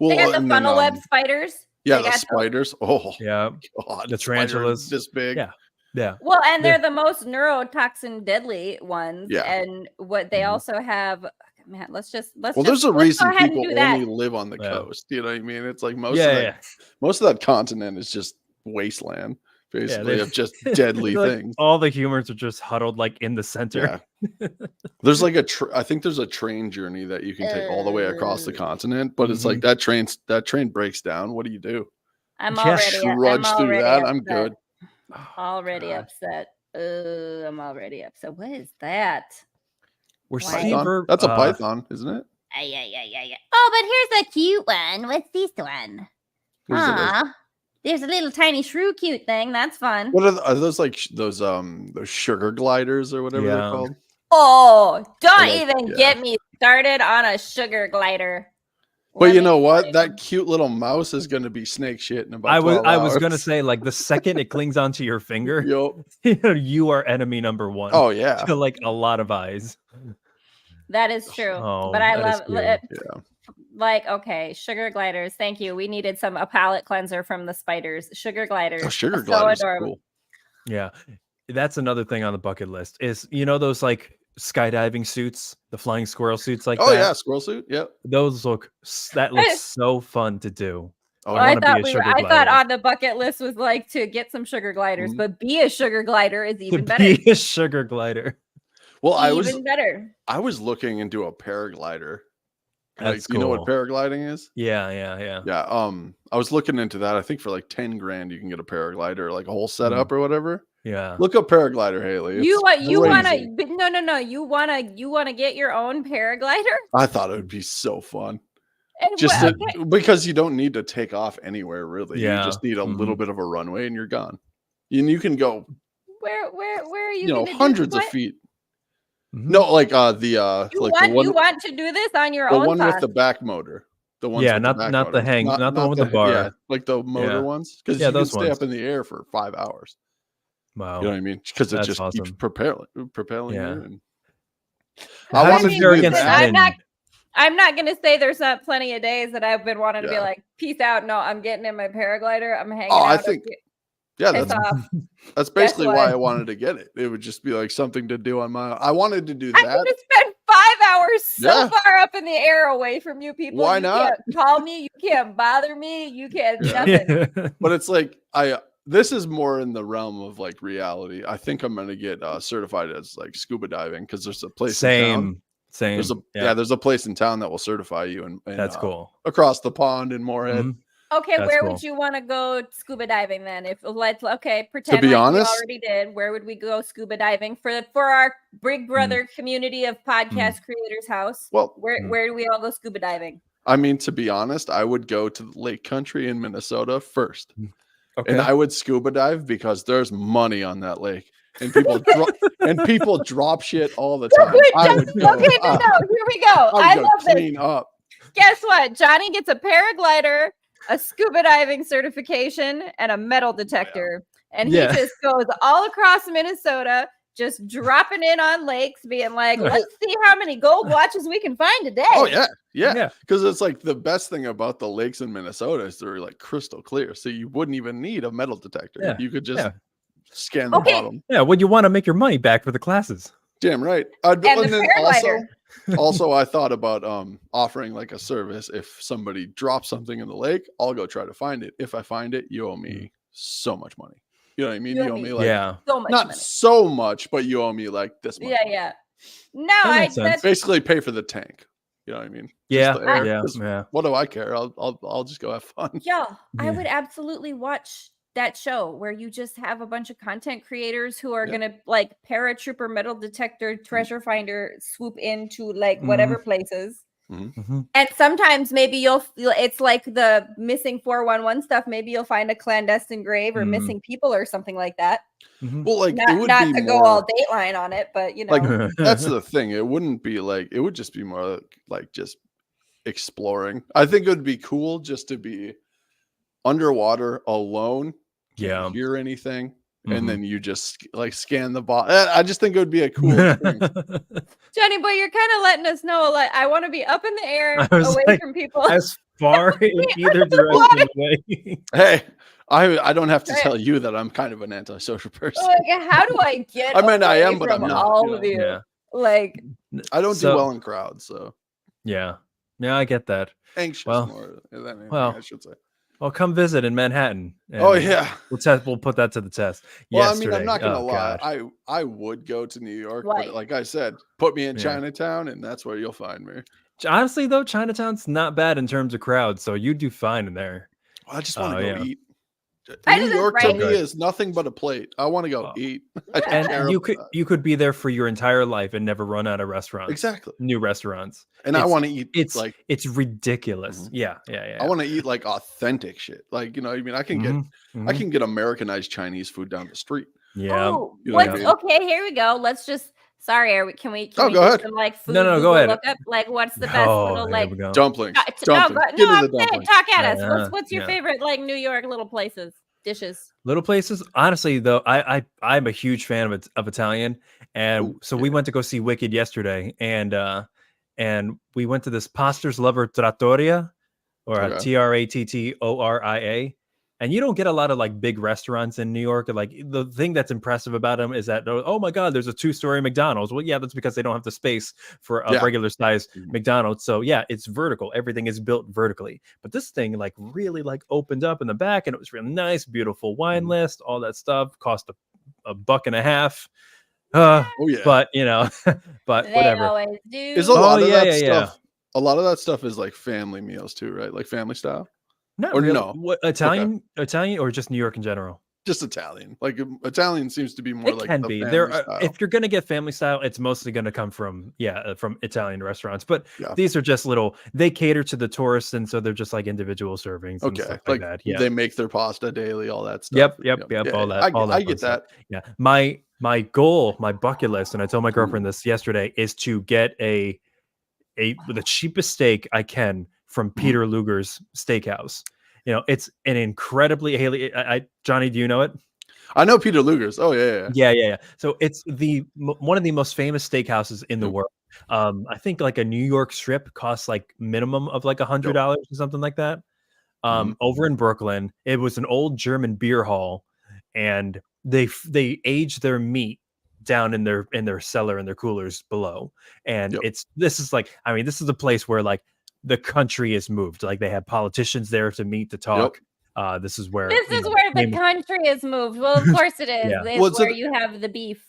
E: Well,
A: They got the
E: and then,
A: funnel web spiders.
E: yeah,
A: They
E: the
A: got those-
E: spiders. Oh
B: Yeah,
E: god,
B: The
E: spiders
B: tarantulas.
E: this big.
B: Yeah. yeah.
A: Well, and
B: Yeah.
A: they're the most neurotoxin deadly ones.
E: Yeah.
A: And what they
B: Mhm.
A: also have, man, let's
E: Well, there's a
A: let's
E: reason
A: go ahead and
E: people
A: do that.
E: only live on the
B: Yeah.
E: coast. You know what I mean? It's like most
B: Yeah,
E: of that continent is just wasteland, basically,
B: they-
E: of just deadly
B: Like,
E: things.
B: all the humans are just huddled like in the center.
E: Yeah. There's like I think there's a train journey that you can take all the way across the continent, but it's like that train breaks down. What do you do?
A: I'm
B: Yeah,
A: already
E: Trudge through that. I'm
A: upset.
E: good.
A: Already
B: God.
A: upset. I'm already upset. What is that?
B: We're
A: Python?
B: seeing
E: Python. That's a python, isn't it?
A: Yeah. Oh, but here's a cute one. What's this one?
E: What is it?
A: Aw, there's a little tiny shrew cute thing. That's fun.
E: What are those like those sugar gliders or whatever they're
B: Yeah.
E: called?
A: Oh, don't
E: Like,
A: even
E: yeah.
A: get me started on a sugar glider.
E: But
A: Let
E: you
A: me
E: know
A: tell
E: what?
A: you.
E: That cute little mouse is going to be snake shit in about
B: I
E: 12
B: was gonna
E: hours.
B: say, like, the second it clings onto your finger,
E: Yup.
B: you are enemy number one.
E: Oh yeah.
B: To like a lot of eyes.
A: That is true.
B: Oh,
A: but I
B: that is
A: love
B: cute.
A: it.
E: Yeah.
A: Like, okay, sugar gliders. Thank you. We needed a palate cleanser from the spiders. Sugar gliders.
E: Oh, sugar
A: So
E: gliders are
A: adorable.
E: cool.
B: Yeah, that's another thing on the bucket list. Is those like skydiving suits, the flying squirrel suits like
E: Oh
B: that?
E: yeah, squirrel suit. Yep.
B: Those that looks so fun to do.
E: Oh,
B: I
A: I
B: want to be
A: thought
B: a sugar
A: I
B: glider.
A: thought on the bucket list was like to get some sugar gliders,
E: Mhm.
A: but be a sugar glider is
B: To
A: even better.
B: be a sugar glider.
E: Well,
A: Even better.
E: I was looking into a paraglider.
B: That's
E: You know what
B: cool.
E: paragliding is?
B: Yeah.
E: Yeah. I was looking into that. I think for like 10 grand you can get a paraglider, like a whole setup or whatever.
B: Yeah.
E: Look up paraglider, Haley.
A: You
E: It's
A: wanna
E: crazy.
A: no. You wanna get your own paraglider?
E: I thought it would be so fun.
A: And
E: Just
A: okay.
E: because you don't need to take off anywhere really.
B: Yeah.
E: You just need a little bit of a runway and you're gone. And you can go,
A: Where are you,
E: you know,
A: gonna do
E: hundreds
A: this?
E: of feet.
B: Mhm.
E: No, like
A: You want to do this on your
E: the
A: own
E: one with
A: time.
E: the back motor. The ones
B: Yeah,
E: with
B: not
E: the back
B: the
E: motors.
B: hang, not the one with the bar.
E: Yeah, like the motor
B: Yeah.
E: ones. Because
B: Yeah,
E: you can
B: those
E: stay
B: ones.
E: up in the air for 5 hours.
B: Wow.
E: You know what I mean? Because it
B: That's
E: just keeps
B: awesome.
E: propelling
B: Yeah.
E: you. And
B: How
E: I
B: does
E: wanted
B: it
E: to
B: fare
E: do
B: against
E: that.
B: wind?
A: I'm not gonna say there's not plenty of days that I've been wanting to be
E: Yeah.
A: like, peace out. No, I'm getting in my paraglider. I'm hanging
E: Oh,
A: out.
E: I
A: up
E: think
A: here.
E: yeah,
A: Piss
E: that's
A: off.
E: basically why
A: what?
E: I wanted to get it. It would just be like something to do on my own. I wanted to do
A: I'm
E: that.
A: gonna spend 5 hours so
E: Yeah.
A: far up in the air away from you people.
E: Why
A: You
E: not?
A: can't call me. You can't bother me. You can't
E: Yeah.
A: nothing.
E: But it's like this is more in the realm of like reality. I think I'm gonna get certified as like scuba diving because there's a place in town.
B: Same.
E: There's a place in town that will certify you and
B: That's cool.
E: across the pond in Moorhead.
B: Mhm.
A: Okay,
B: That's
A: where
B: cool.
A: would you want to go scuba diving then? If pretend
E: be
A: like
E: honest-
A: we already did. Where would we go scuba diving for our Big Brother community of podcast creators house?
E: Well,
A: where do we all go scuba diving?
E: I mean, to be honest, I would go to the Lake Country in Minnesota first.
B: Okay.
E: And I would scuba dive because there's money on that lake. And people drop shit all the time. I would go,
A: Okay, no, here we go. I
E: go
A: love this.
E: clean up.
A: Guess what? Johnny gets a paraglider, a scuba diving certification, and a metal detector. And he just goes all across Minnesota, just dropping in on lakes, being like, let's see how many gold watches we can find today.
E: Oh, yeah. Yeah.
B: Yeah.
E: Because it's like the best thing about the lakes in Minnesota is they're like crystal clear. So you wouldn't even need a metal detector.
B: Yeah.
E: You could just scan the bottom.
B: Yeah, well, you want to make your money back for the classes.
E: Damn right.
A: And the paraglider.
E: Also, I thought about offering like a service. If somebody drops something in the lake, I'll go try to find it. If I find it, you owe me so much money. You know what I mean? You owe me like
A: so much
E: not
A: money.
E: so much, but you owe me like this much.
A: Yeah. No,
B: That makes sense.
A: that's
E: Basically pay for the tank. You know what I mean?
B: Yeah,
E: Just the air,
B: yeah,
E: 'cause
B: yeah.
E: What do I care? I'll just go have fun.
A: yeah. I
B: Yeah.
A: would absolutely watch that show where you just have a bunch of content creators who are gonna like paratrooper, metal detector, treasure finder swoop into like whatever places.
B: Mhm.
A: And sometimes maybe it's like the missing 411 stuff. Maybe you'll find a clandestine grave or missing people or something like that.
B: Mhm.
E: Well, like it would
A: Not
E: be
A: to
E: more
A: go all Dateline on it, but you know,
E: like that's the thing. It wouldn't be like it would just be more like just exploring. I think it would be cool just to be underwater alone. Can't hear anything. And then you just like scan the bot. I just think it would be a cool experience.
A: Johnny boy, you're kind of letting us know like I want to be up in the air
B: I was
A: away
B: like,
A: from people.
B: as far in either direction away.
E: Hey, I don't have to tell you that I'm kind of an antisocial person.
A: Like, how do I get
E: I mean, I
A: away
E: am, but I'm
A: from
E: not,
A: all
E: you
A: of
E: know?
A: you?
B: Yeah.
A: Like,
E: I don't
B: So-
E: do well in crowds, so
B: Yeah, I get that.
E: anxious
B: Well,
E: more than anything,
B: well,
E: I should say.
B: Well, come visit in Manhattan.
E: Oh
B: and
E: yeah.
B: we'll put that to the test.
E: Well, I mean,
B: Yesterday.
E: I'm not gonna
B: Oh,
E: lie.
B: God.
E: I would go to New York,
A: Right.
E: but like I said, put me in
B: Yeah.
E: Chinatown, and that's where you'll find me.
B: Honestly, though, Chinatown's not bad in terms of crowds, so you do fine in there.
E: I just want to
B: Oh,
E: go
B: yeah.
E: eat.
A: I
E: New
A: just-
E: York to
A: right.
E: me is nothing but a plate. I want to go
B: Oh.
E: eat. I don't care
B: And you
E: about
B: could
E: that.
B: be there for your entire life and never run out of restaurants.
E: Exactly.
B: New restaurants.
E: And I
B: It's-
E: want to eat
B: It's
E: like
B: it's ridiculous.
E: Mhm.
B: Yeah.
E: I want to eat like authentic shit. Like, you know, I mean, I can
B: Mhm.
E: get Americanized Chinese food down the street.
B: Yeah.
A: oh,
E: You know what I
A: what's
E: mean?
A: okay? Here we go. Let's just Sorry, can we
E: go
A: do
E: ahead.
A: some like food
B: No, go
A: Google
B: ahead.
A: lookup? Like, what's the best little
B: here
A: like
B: we go.
E: Dumplings.
A: No,
E: Dumplings.
A: no,
E: Give me
A: I'm
E: the
A: saying,
E: dumplings.
A: talk at us. What's your
B: Yeah.
A: favorite like New York little places, dishes?
B: Little places, honestly, though, I'm a huge fan of Italian, and
E: Ooh,
B: so we went to go see Wicked yesterday, and we went to this Pasta's Lover Trattoria, or
E: Okay.
B: Trattoria, and you don't get a lot of like big restaurants in New York. Like the thing that's impressive about them is that, oh my God, there's a 2-story McDonald's. Well, yeah, that's because they don't have the space for a
E: Yeah.
B: regular size
E: Mhm.
B: McDonald's. So yeah, it's vertical. Everything is built vertically. But this thing like really like opened up in the back, and it was really nice, beautiful wine
E: Mhm.
B: list, all that stuff. Cost a $1.50.
E: Oh yeah.
B: But you know, but
A: They
B: whatever.
A: always do.
E: Is a lot of
B: yeah,
E: that
B: yeah.
E: stuff. A lot of that stuff is like family meals too, right? Like family style.
B: Not
E: Or
B: really.
E: no?
B: What, Italian, or just New York in general?
E: Just Italian. Like Italian seems to be more
B: It
E: like
B: can
E: the
B: be.
E: family
B: There are,
E: style.
B: if you're gonna get family style, it's mostly gonna come from from Italian restaurants. But
E: Yeah.
B: these are just little. They cater to the tourists, and so they're just like individual servings and
E: Okay.
B: stuff
E: Like
B: like that. Yeah.
E: they make their pasta daily, all that stuff.
B: Yep.
E: Yeah,
B: All
E: yeah.
B: that. All that
E: I
B: fun
E: get
B: stuff.
E: that.
B: Yeah. My goal, my bucket list, and I told my girlfriend this yesterday, is to get the cheapest steak I can from Peter Luger's Steakhouse. You know, it's an incredibly Haleigh. Johnny, do you know it?
E: I know Peter Luger's. Oh yeah.
B: Yeah. So it's one of the most famous steakhouses in the
E: Yep.
B: world. I think like a New York strip costs like minimum of like $100 or something like that.
E: Mhm.
B: Over in Brooklyn, it was an old German beer hall, and they age their meat down in their cellar and their coolers below. And
E: Yep.
B: this is a place where like the country is moved. Like they have politicians there to meet to talk. This is where
A: This is where the country is moved. Well, of course it is.
B: Yeah.
A: It's
E: Well, it's
A: where
E: a-
A: you have the beef.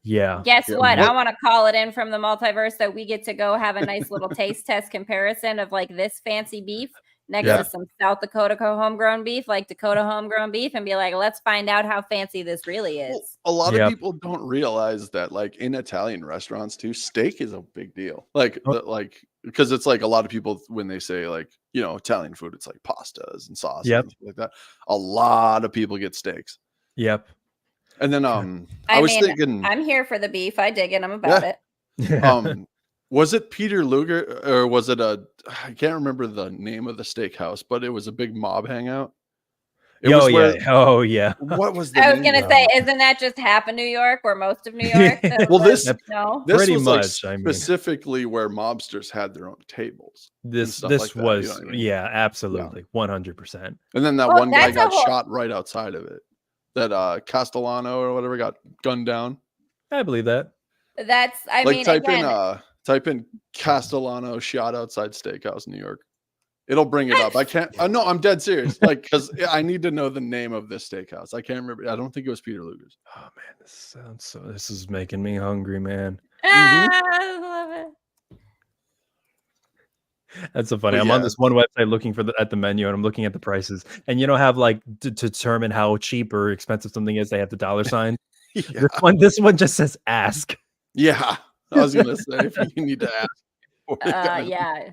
B: Yeah.
A: Guess
E: Yeah,
A: what?
E: what-
A: I want to call it in from the multiverse that we get to go have a nice little taste test comparison of like this fancy beef next
E: Yeah.
A: to some South Dakota homegrown beef, like Dakota homegrown beef, and be like, let's find out how fancy this really
E: Well,
A: is.
E: a lot
B: Yep.
E: of people don't realize that like in Italian restaurants too, steak is a big deal. Like because it's like a lot of people when they say like, you know, Italian food, it's like pastas and sauces
B: Yep.
E: and stuff like that. A lot of people get steaks.
B: Yep.
E: And then
A: I
E: was
A: mean,
E: thinking
A: I'm here for the beef. I dig it. I'm about
E: Yeah.
A: it.
E: Was it Peter Luger or was it I can't remember the name of the steakhouse, but it was a big mob hangout. It was where
B: Oh yeah.
E: what was the
A: I was
E: name
A: gonna
E: of
A: say,
E: it?
A: isn't that just half of New York or most of New York? So,
E: Well,
A: like,
E: this-
A: no.
E: This
B: Pretty
E: was like
B: much, I mean.
E: specifically where mobsters had their own tables.
B: This
E: stuff
B: this
E: like that, you
B: was
E: know what I mean?
B: yeah, absolutely 100%.
E: And then that
A: Well,
E: one guy
A: that's a
E: got
A: whole-
E: shot right outside of it. That Castellano or whatever got gunned down.
B: I believe that.
A: That's I
E: Like
A: mean,
E: type
A: again,
E: in Castellano shot outside steakhouse New York. It'll bring it up. I can't. No, I'm dead serious. Like because I need to know the name of this steakhouse. I can't remember. I don't think it was Peter Luger's.
B: Oh man, this sounds so. This is making me hungry, man.
A: I love it.
B: That's so funny.
E: But
B: I'm on
E: yeah.
B: this one website looking at the menu, and I'm looking at the prices. And you know, have like to determine how cheap or expensive something is, they have the dollar sign.
E: Yeah.
B: This one just says ask.
E: Yeah. I was gonna say if you need to ask. for it, guys.
A: Yeah.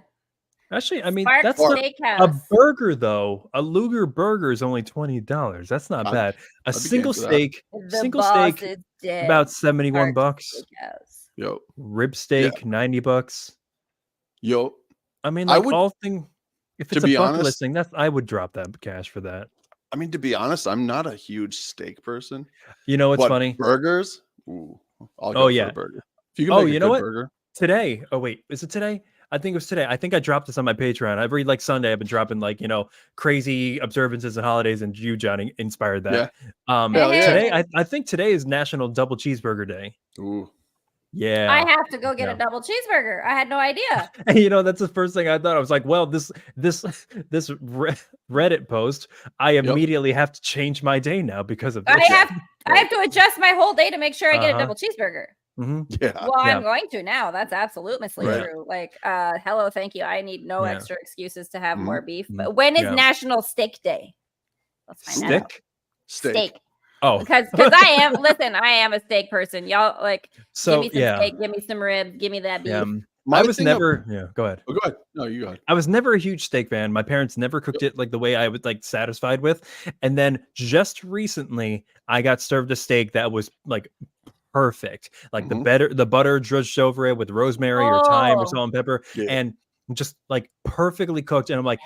B: Actually, I mean
A: Spark
B: that's not, a
A: Steakhouse.
B: burger though. A Luger burger is only $20. That's not
E: I'd-
B: bad. A
E: I'd be game
B: single
E: for that.
B: steak,
A: The
B: single
A: boss
B: steak,
A: is dead.
B: about 71
A: Spark
B: bucks.
A: Steakhouse.
E: Yo.
B: Rib steak, $90.
E: Yo.
B: I mean,
E: I
B: like
E: would-
B: all thing. If
E: to
B: it's a
E: be
B: bucket
E: honest-
B: list thing, I would drop that cash for that.
E: I mean, to be honest, I'm not a huge steak person.
B: You know what's
E: But
B: funny?
E: burgers? Ooh, I'll go
B: Oh,
E: for
B: yeah.
E: a burger. If you can
B: Oh,
E: make a
B: you know
E: good
B: what?
E: burger.
B: Today. Oh wait, is it today? I think it was today. I think I dropped this on my Patreon. Every like Sunday, I've been dropping like crazy observances and holidays, and you, Johnny, inspired that.
E: Hell yeah.
B: Today, I think today is National Double Cheeseburger Day.
E: Ooh.
B: Yeah,
A: I have to go get
B: Yeah.
A: a double cheeseburger. I had no idea.
B: and that's the first thing I thought. I was like, well, this Reddit post, I immediately have to change my day now because of this.
A: I have to adjust my whole day to make sure I get a
B: Uh-huh.
A: double cheeseburger.
B: Mhm.
E: Yeah.
A: Well,
B: Yeah.
A: I'm going to now. That's absolutely
E: Right.
A: true. Like, hello, thank you. I need no
B: Yeah.
A: extra excuses to have
E: Mhm.
A: more beef.
B: Mhm.
A: But when is
B: Yeah.
A: National Steak Day? Let's find out.
B: Stick.
E: Steak.
B: Oh,
A: Because I am. Listen, I am a steak person. Y'all like
B: so
A: give me some
B: yeah.
A: steak, give me some ribs, give me that beef.
B: Yeah.
E: My
B: I was
E: thing
B: never. Yeah. Go ahead.
E: Oh, go ahead. No, you go ahead.
B: I was never a huge steak fan. My parents never cooked it like the way I was like satisfied with. And then just recently I got served a steak that was like perfect. Like
E: Mhm.
B: the butter drudged over it with rosemary or thyme or
A: Oh.
B: salt and pepper,
E: Yeah.
B: and just like perfectly cooked. And I'm like,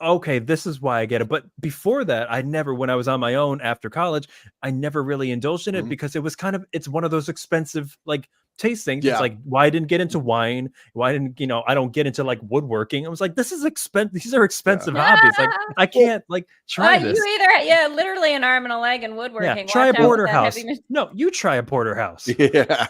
B: okay, this is why I get it. But before that, when I was on my own after college, I never really indulged in it
E: Mhm.
B: because it's one of those expensive like taste things. It's
E: Yeah.
B: like, why I didn't get into wine? Why didn't, I don't get into like woodworking? I was like, this is expensive. These are expensive hobbies. Like, I can't like try this.
A: You either, literally an arm and a leg in
B: Yeah,
A: woodworking.
B: try a
A: Watch out with that
B: porterhouse.
A: heavy.
B: No, you try a porterhouse.
E: Yeah.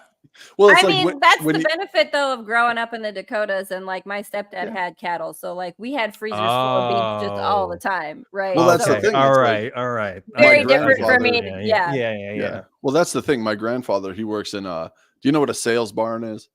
E: Well, it's
A: I
E: like
A: mean, that's
E: when
A: the
E: you,
A: benefit though of growing up in the Dakotas, and like my stepdad
E: Yeah.
A: had cattle, so like we had freezers full of beef just all the
B: Oh,
A: time, right?
E: Well, that's the
B: okay.
A: So
E: thing.
B: All
E: It's like
B: right. All right. I
E: my
A: very
B: get it.
A: different for me.
E: grandfather.
A: Yeah.
E: Yeah. Well, that's the thing. My grandfather, he works in do you know what a sales barn is?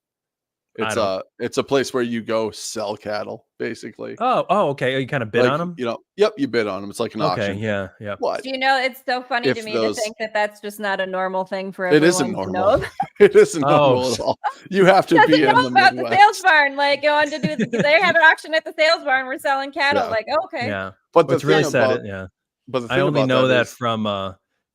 B: I don't.
E: It's a place where you go sell cattle, basically.
B: Oh, okay. You kind of bid
E: Like,
B: on them?
E: yep, you bid on them. It's like an
B: Okay.
E: auction.
B: Yeah. Yeah.
E: But
A: Do you know, it's so funny to
E: if
A: me to think that that's just not a normal thing for
E: it isn't
A: everyone to
E: normal.
A: know.
E: It isn't
B: Oh,
E: normal at all. You have to
A: Doesn't
E: be
A: know
E: in the
A: about the sales
E: Midwest.
A: barn, like going to do. They have an auction at the sales barn. We're selling cattle.
E: Yeah.
A: Like, okay,
B: Yeah.
E: But the
B: What's really
E: thing
B: sad,
E: about
B: yeah.
E: but the
B: I
E: thing
B: only
E: about
B: know
E: that
B: that
E: is,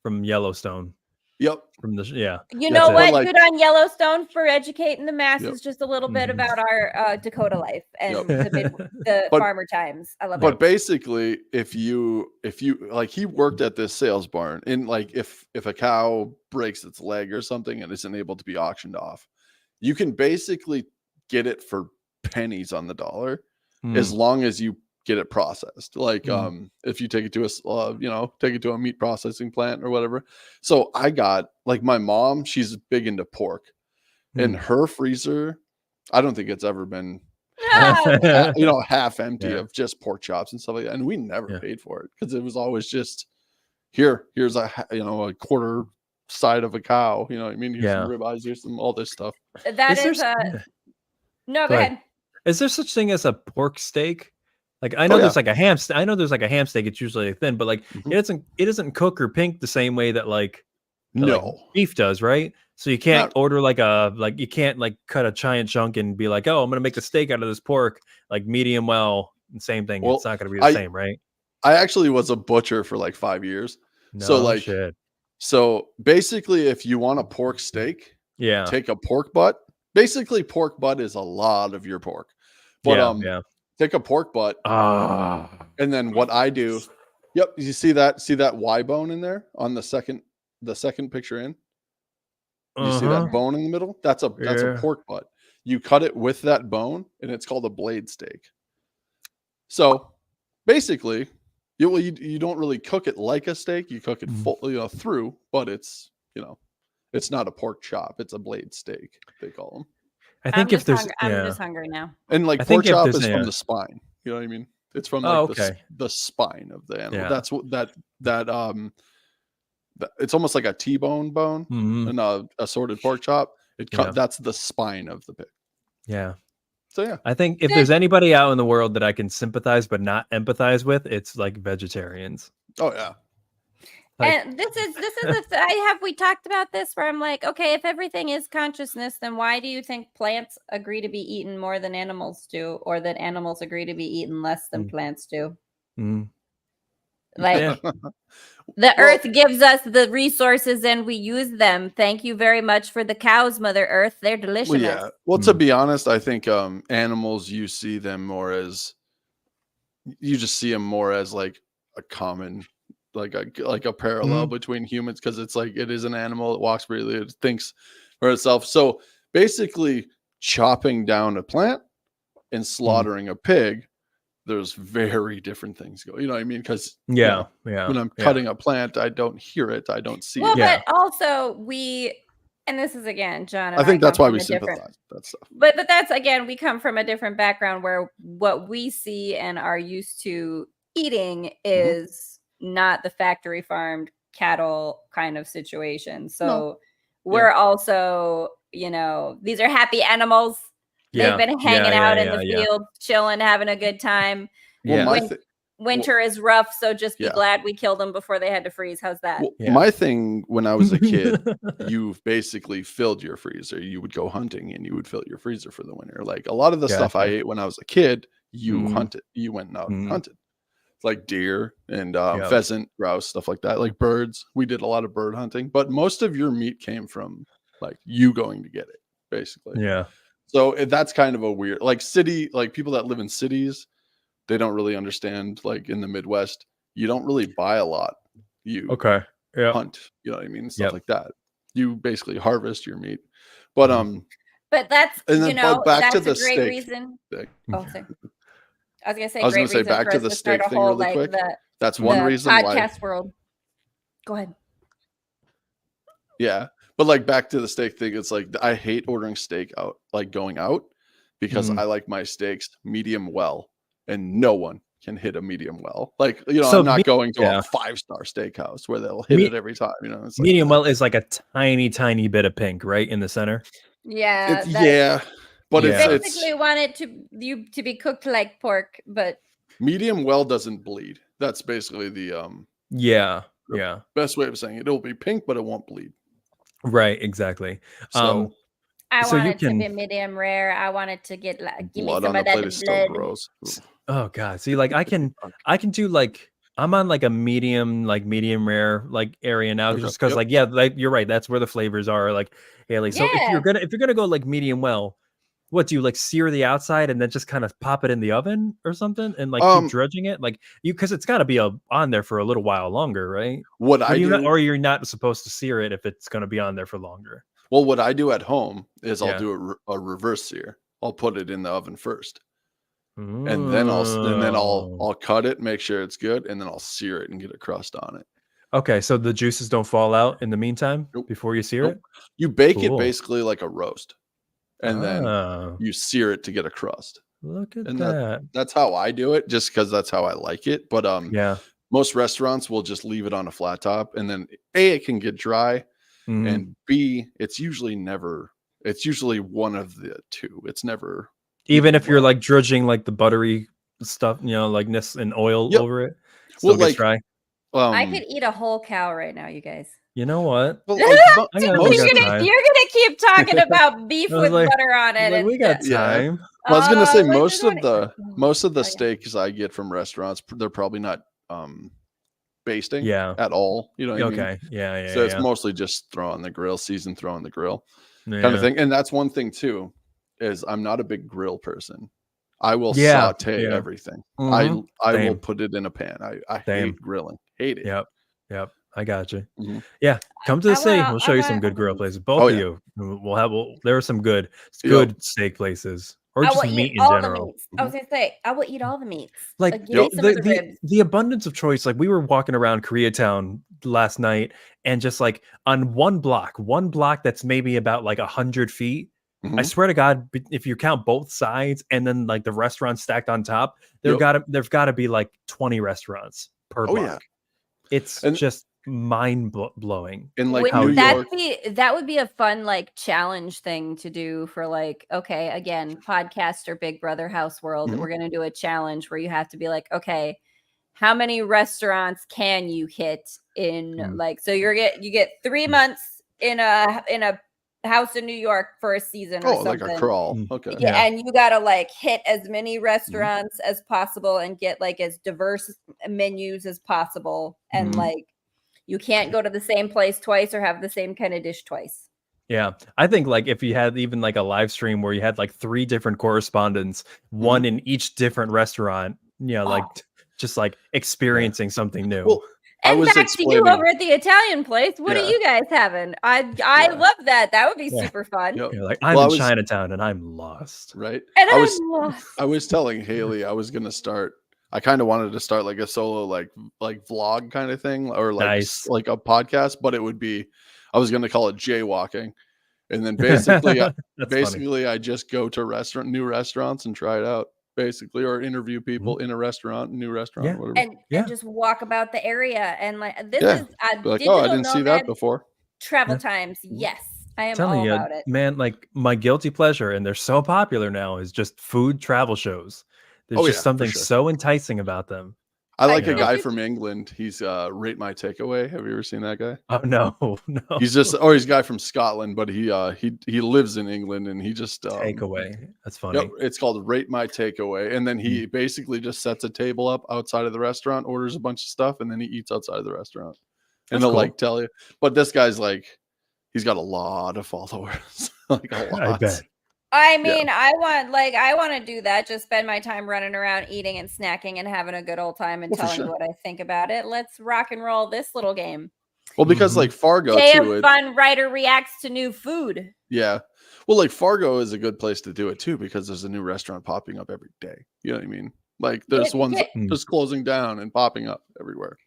B: from Yellowstone.
E: yep,
B: From the yeah.
A: you
B: That's
A: know
B: it.
E: But
A: what?
E: like,
A: Good on Yellowstone for educating the
E: yep,
A: masses just a little bit
B: Mhm.
A: about our Dakota life
E: yep.
A: and the
E: But
A: farmer times. I love
E: But
A: it.
E: basically, if you like, he worked at this sales barn, and like if a cow breaks its leg or something and isn't able to be auctioned off, you can basically get it for pennies on the dollar as
B: Mm,
E: long as you get it processed. Like
B: mm,
E: if you take it to take it to a meat processing plant or whatever. So I got, like, my mom, she's big into pork, and
B: mm.
E: her freezer, I don't think it's ever been half empty
B: Yeah.
E: of just pork chops and stuff like that. And we never
B: Yeah.
E: paid for it because it was always just, here's a quarter side of a cow. You know what I mean? Here's some
B: Yeah.
E: ribeyes, here's some all this stuff.
A: That
B: Is there
A: is
B: yeah.
A: no, go
B: Go ahead.
A: ahead.
B: Is there such thing as a pork steak? Like I
E: Oh
B: know
E: yeah.
B: there's like a ham. I know there's like a ham steak. It's usually like thin, but like
E: Mhm.
B: it doesn't cook or pink the same way that like
E: No,
B: beef does, right? So you can't
E: not
B: order you can't like cut a giant chunk and be like, oh, I'm gonna make a steak out of this pork, like medium well. And same thing. It's
E: well.
B: not gonna be the
E: I
B: same, right?
E: I actually was a butcher for like 5 years. So
B: No
E: like,
B: shit.
E: so basically, if you want a pork steak,
B: Yeah.
E: take a pork butt. Basically, pork butt is a lot of your pork. But
B: Yeah.
E: take a pork butt,
B: Ah.
E: and then what I do, yep, you see that Y bone in there on the second picture in? You see that bone in the middle? That's a
B: Yeah.
E: pork butt. You cut it with that bone, and it's called a blade steak. So basically, you don't really cook it like a steak. You cook it full, through, but it's not a pork chop. It's a blade steak, they call them.
B: I think if there's
A: I'm just hungry now.
E: And like,
B: I think
E: pork
B: if
E: chop
B: there's
E: is from
B: yeah.
E: the spine. You know what I mean? It's from
B: Oh,
E: like
B: okay.
E: the spine of the animal.
B: Yeah.
E: That's what it's almost like a T-bone bone
B: Mhm.
E: and a assorted pork chop.
B: Yeah.
E: That's the spine of the pig.
B: Yeah.
E: So yeah.
B: I think if there's anybody out in the world that I can sympathize but not empathize with, it's like vegetarians.
E: Oh yeah.
B: Like,
A: And this is we talked about this where I'm like, okay, if everything is consciousness, then why do you think plants agree to be eaten more than animals do, or that animals agree to be eaten less than plants do?
B: mm,
A: Like,
B: yeah.
A: the earth gives us the resources and we use them. Thank you very much for the cows, Mother Earth. They're delicious.
E: Well, yeah. Well, to be honest, I think animals, you see them more as, you just see them more as like a common, like a parallel between humans, because it's like, it is an animal, it walks freely, it thinks for itself. So basically, chopping down a plant and slaughtering a pig, there's very different things going. You know what I mean? Because
B: Yeah.
E: when I'm cutting a plant, I don't hear it, I don't see it.
A: But also and this is again, John, and
E: I think that's
A: come
E: why
A: from
E: we
A: a different-
E: sympathize with that stuff.
A: But that's again, we come from a different background where what we see and are used to eating is not the factory farmed cattle kind of situation. So we're also, these are happy animals. They've been hanging out in the field, chilling, having a good time.
E: Well,
A: Winter is rough, so just be glad we killed them before they had to freeze. How's that?
E: Well, my thing when I was a kid, you've basically filled your freezer. You would go hunting and you would fill your freezer for the winter. Like a lot of the stuff I ate when I was a kid, you hunted. You went out and hunted. Like deer and pheasant, grouse, stuff like that. Like birds. We did a lot of bird hunting, but most of your meat came from like you going to get it, basically.
B: Yeah.
E: So that's kind of a weird, like people that live in cities, they don't really understand. Like in the Midwest, you don't really buy a lot. You
B: Okay. Yeah.
E: hunt, you know what I mean? Stuff
B: Yep.
E: like that. You basically harvest your meat. But
A: But that's
E: and then but back to
A: that's
E: the
A: a great
E: steak
A: reason.
E: thing.
A: Oh, sorry. I was gonna say
E: I was
A: great
E: gonna say
A: reason
E: back
A: for
E: to
A: us
E: the
A: to start
E: steak
A: a
E: thing
A: whole
E: really
A: like
E: quick.
A: the
E: That's one reason why.
A: podcast world. Go ahead.
E: Yeah. But like back to the steak thing, it's like I hate ordering steak out, like going out, because I like my steaks medium well, and no one can hit a medium well. Like, you know,
B: So
E: I'm not going to
B: yeah.
E: a 5-star steakhouse where they'll hit it every time. You know, it's like
B: Medium well is like a tiny bit of pink, right, in the center.
A: Yeah,
E: but
A: you
B: Yeah.
A: basically want it to be cooked like pork, but
E: medium well doesn't bleed. That's basically the
B: Yeah.
E: the
B: Yeah.
E: best way of saying it. It'll be pink, but it won't bleed.
B: Right. Exactly.
E: So
A: I
B: So
A: want
B: you
A: it to
B: can-
A: be medium rare. I want it to get like give me
E: blood
A: some
E: on
A: of
E: the
A: that
E: plate is so
A: blood.
E: gross.
B: Oh god. See, like I can do like I'm on like a medium rare like area now,
E: Okay.
B: just because
E: Yep.
B: like yeah, like you're right. That's where the flavors are, like Haleigh. So if
A: Yeah.
B: you're gonna go like medium well, what do you like sear the outside and then just kind of pop it in the oven or something and like keep dredging it like you because it's got to be on there for a little while longer, right?
E: What I do,
B: or you're not supposed to sear it if it's going to be on there for longer.
E: well, what I do at home is I'll
B: Yeah.
E: do a reverse sear. I'll put it in the oven first, and then I'll cut it, make sure it's good, and then I'll sear it and get a crust on it.
B: Okay, so the juices don't fall out in the meantime
E: Nope.
B: before you sear
E: Nope.
B: it.
E: You bake it
B: Cool.
E: basically like a roast, and then you sear it to get a crust.
B: Look at
E: And
B: that.
E: that's how I do it, just because that's how I like it. But
B: Yeah.
E: most restaurants will just leave it on a flat top, and then A, it can get dry,
B: Mhm.
E: and B, it's usually one of the two. It's never
B: Even if you're
E: well.
B: like drudging like the buttery stuff, you know, like this and oil
E: Yep.
B: over it,
E: Well,
B: still gets
E: like,
B: dry.
A: I could eat a whole cow right now, you guys.
B: You know what?
E: well,
A: You're
E: like,
B: I got
E: most of the-
A: gonna keep talking about beef
B: I was
A: with
B: like-
A: butter on it.
B: Like,
A: and
B: we got
E: Yeah.
B: time.
E: Well, I was gonna say
A: what's
E: most
A: this
E: of the
A: one? Okay.
E: steaks I get from restaurants, they're probably not basting
B: Yeah.
E: at all. You know what I mean?
B: Okay. Yeah.
E: So it's mostly just throw on the grill, throw on the grill
B: Yeah.
E: kind of thing. And that's one thing too, is I'm not a big grill person. I will
B: Yeah,
E: saute
B: yeah.
E: everything.
B: Mhm.
E: I will
B: Same.
E: put it in a pan. I
B: Same.
E: hate grilling. Hate it.
B: Yep. I got you.
E: Mhm.
B: Yeah, come to the
A: I
B: city.
A: wanna-
B: We'll show
A: I
B: you some
A: wanna-
B: good grill places. Both
E: Oh,
B: of
E: yeah.
B: you. There are some good
E: Yep.
B: steak places, or
A: I
B: just
A: will
B: meat
A: eat
B: in
A: all
B: general.
A: the meats. I was gonna say I will eat all the meats.
B: Like
A: give me some of the ribs.
B: the abundance of choice. Like we were walking around Koreatown last night, and just like on one block that's maybe about like 100 feet. I
E: Mhm.
B: swear to God, if you count both sides and then like the restaurants stacked on top, there've
E: Yep.
B: got to be like 20 restaurants per
E: Oh,
B: block.
E: yeah.
B: It's
E: And-
B: just mind blowing.
E: In like
A: Wouldn't
E: New
A: that
E: York,
A: that would be a fun like challenge thing to do for like, okay, again, podcast or Big Brother House World.
E: Mhm.
A: We're gonna do a challenge where you have to be like, okay, how many restaurants can you hit in like so you get 3 months in a house in New York for a season or
E: like
A: something.
E: a crawl.
B: Mm.
E: Okay.
A: Yeah, and you gotta like hit as many restaurants as possible and get like as diverse menus as possible. And
B: Mhm.
A: like you can't go to the same place twice or have the same kind of dish twice.
B: Yeah, I think like if you had even like a live stream where you had like 3 different correspondents, one in each different restaurant, you know, like just like experiencing something new.
E: Well, I
A: And
E: was
A: back to you
E: explaining.
A: over at the Italian place. What are
E: Yeah.
A: you guys having? I
E: Yeah.
A: love that. That would be
B: Yeah.
A: super fun.
E: Yep.
B: You're like, I'm
E: Well, I
B: in
E: was-
B: Chinatown and I'm lost.
E: Right.
A: And
E: I was
A: I'm lost.
E: I was telling Haleigh I was gonna start. I kind of wanted to start like a solo like vlog kind of thing, or like
B: Nice.
E: like a podcast, but it would be. I was gonna call it jaywalking, and then basically
B: That's funny.
E: I just go to new restaurants and try it out, basically, or interview people in a restaurant, new restaurant,
B: Yeah.
E: whatever.
A: And just walk about the area and like this
E: Yeah.
A: is a
E: Be like,
A: digital
E: oh, I didn't see that
A: nomad
E: before.
A: travel
B: Yeah.
A: times. Yes, I am
B: Telling
A: all
B: you,
A: about it.
B: man, like my guilty pleasure, and they're so popular now, is just food travel shows. There's
E: Oh,
B: just
E: yeah, for
B: something
E: sure.
B: so enticing about them.
E: I like a
B: know.
E: guy from England. He's Rate My Takeaway. Have you ever seen that guy?
B: Oh no.
E: He's just, or he's a guy from Scotland, but he lives in England, and he just
B: Takeaway. That's funny.
E: Yep, it's called Rate My Takeaway, and then he basically just sets a table up outside of the restaurant, orders a bunch of stuff, and then he eats outside of the restaurant, and
B: That's
E: he'll
B: cool.
E: like tell you. But this guy's like, He's got a lot of followers. Like a lot.
B: I bet.
A: I mean, I want to do that. Just spend my time running around, eating and snacking, and having a good old time, and
E: Well, for
A: telling you
E: sure.
A: what I think about it. Let's rock and roll this little game.
E: Well, because
B: Mhm.
E: like Fargo
A: Day
E: too.
A: of Fun writer reacts to new food.
E: Yeah. Well, like Fargo is a good place to do it too, because there's a new restaurant popping up every day. You know what I mean? Like there's ones just closing down and popping up everywhere.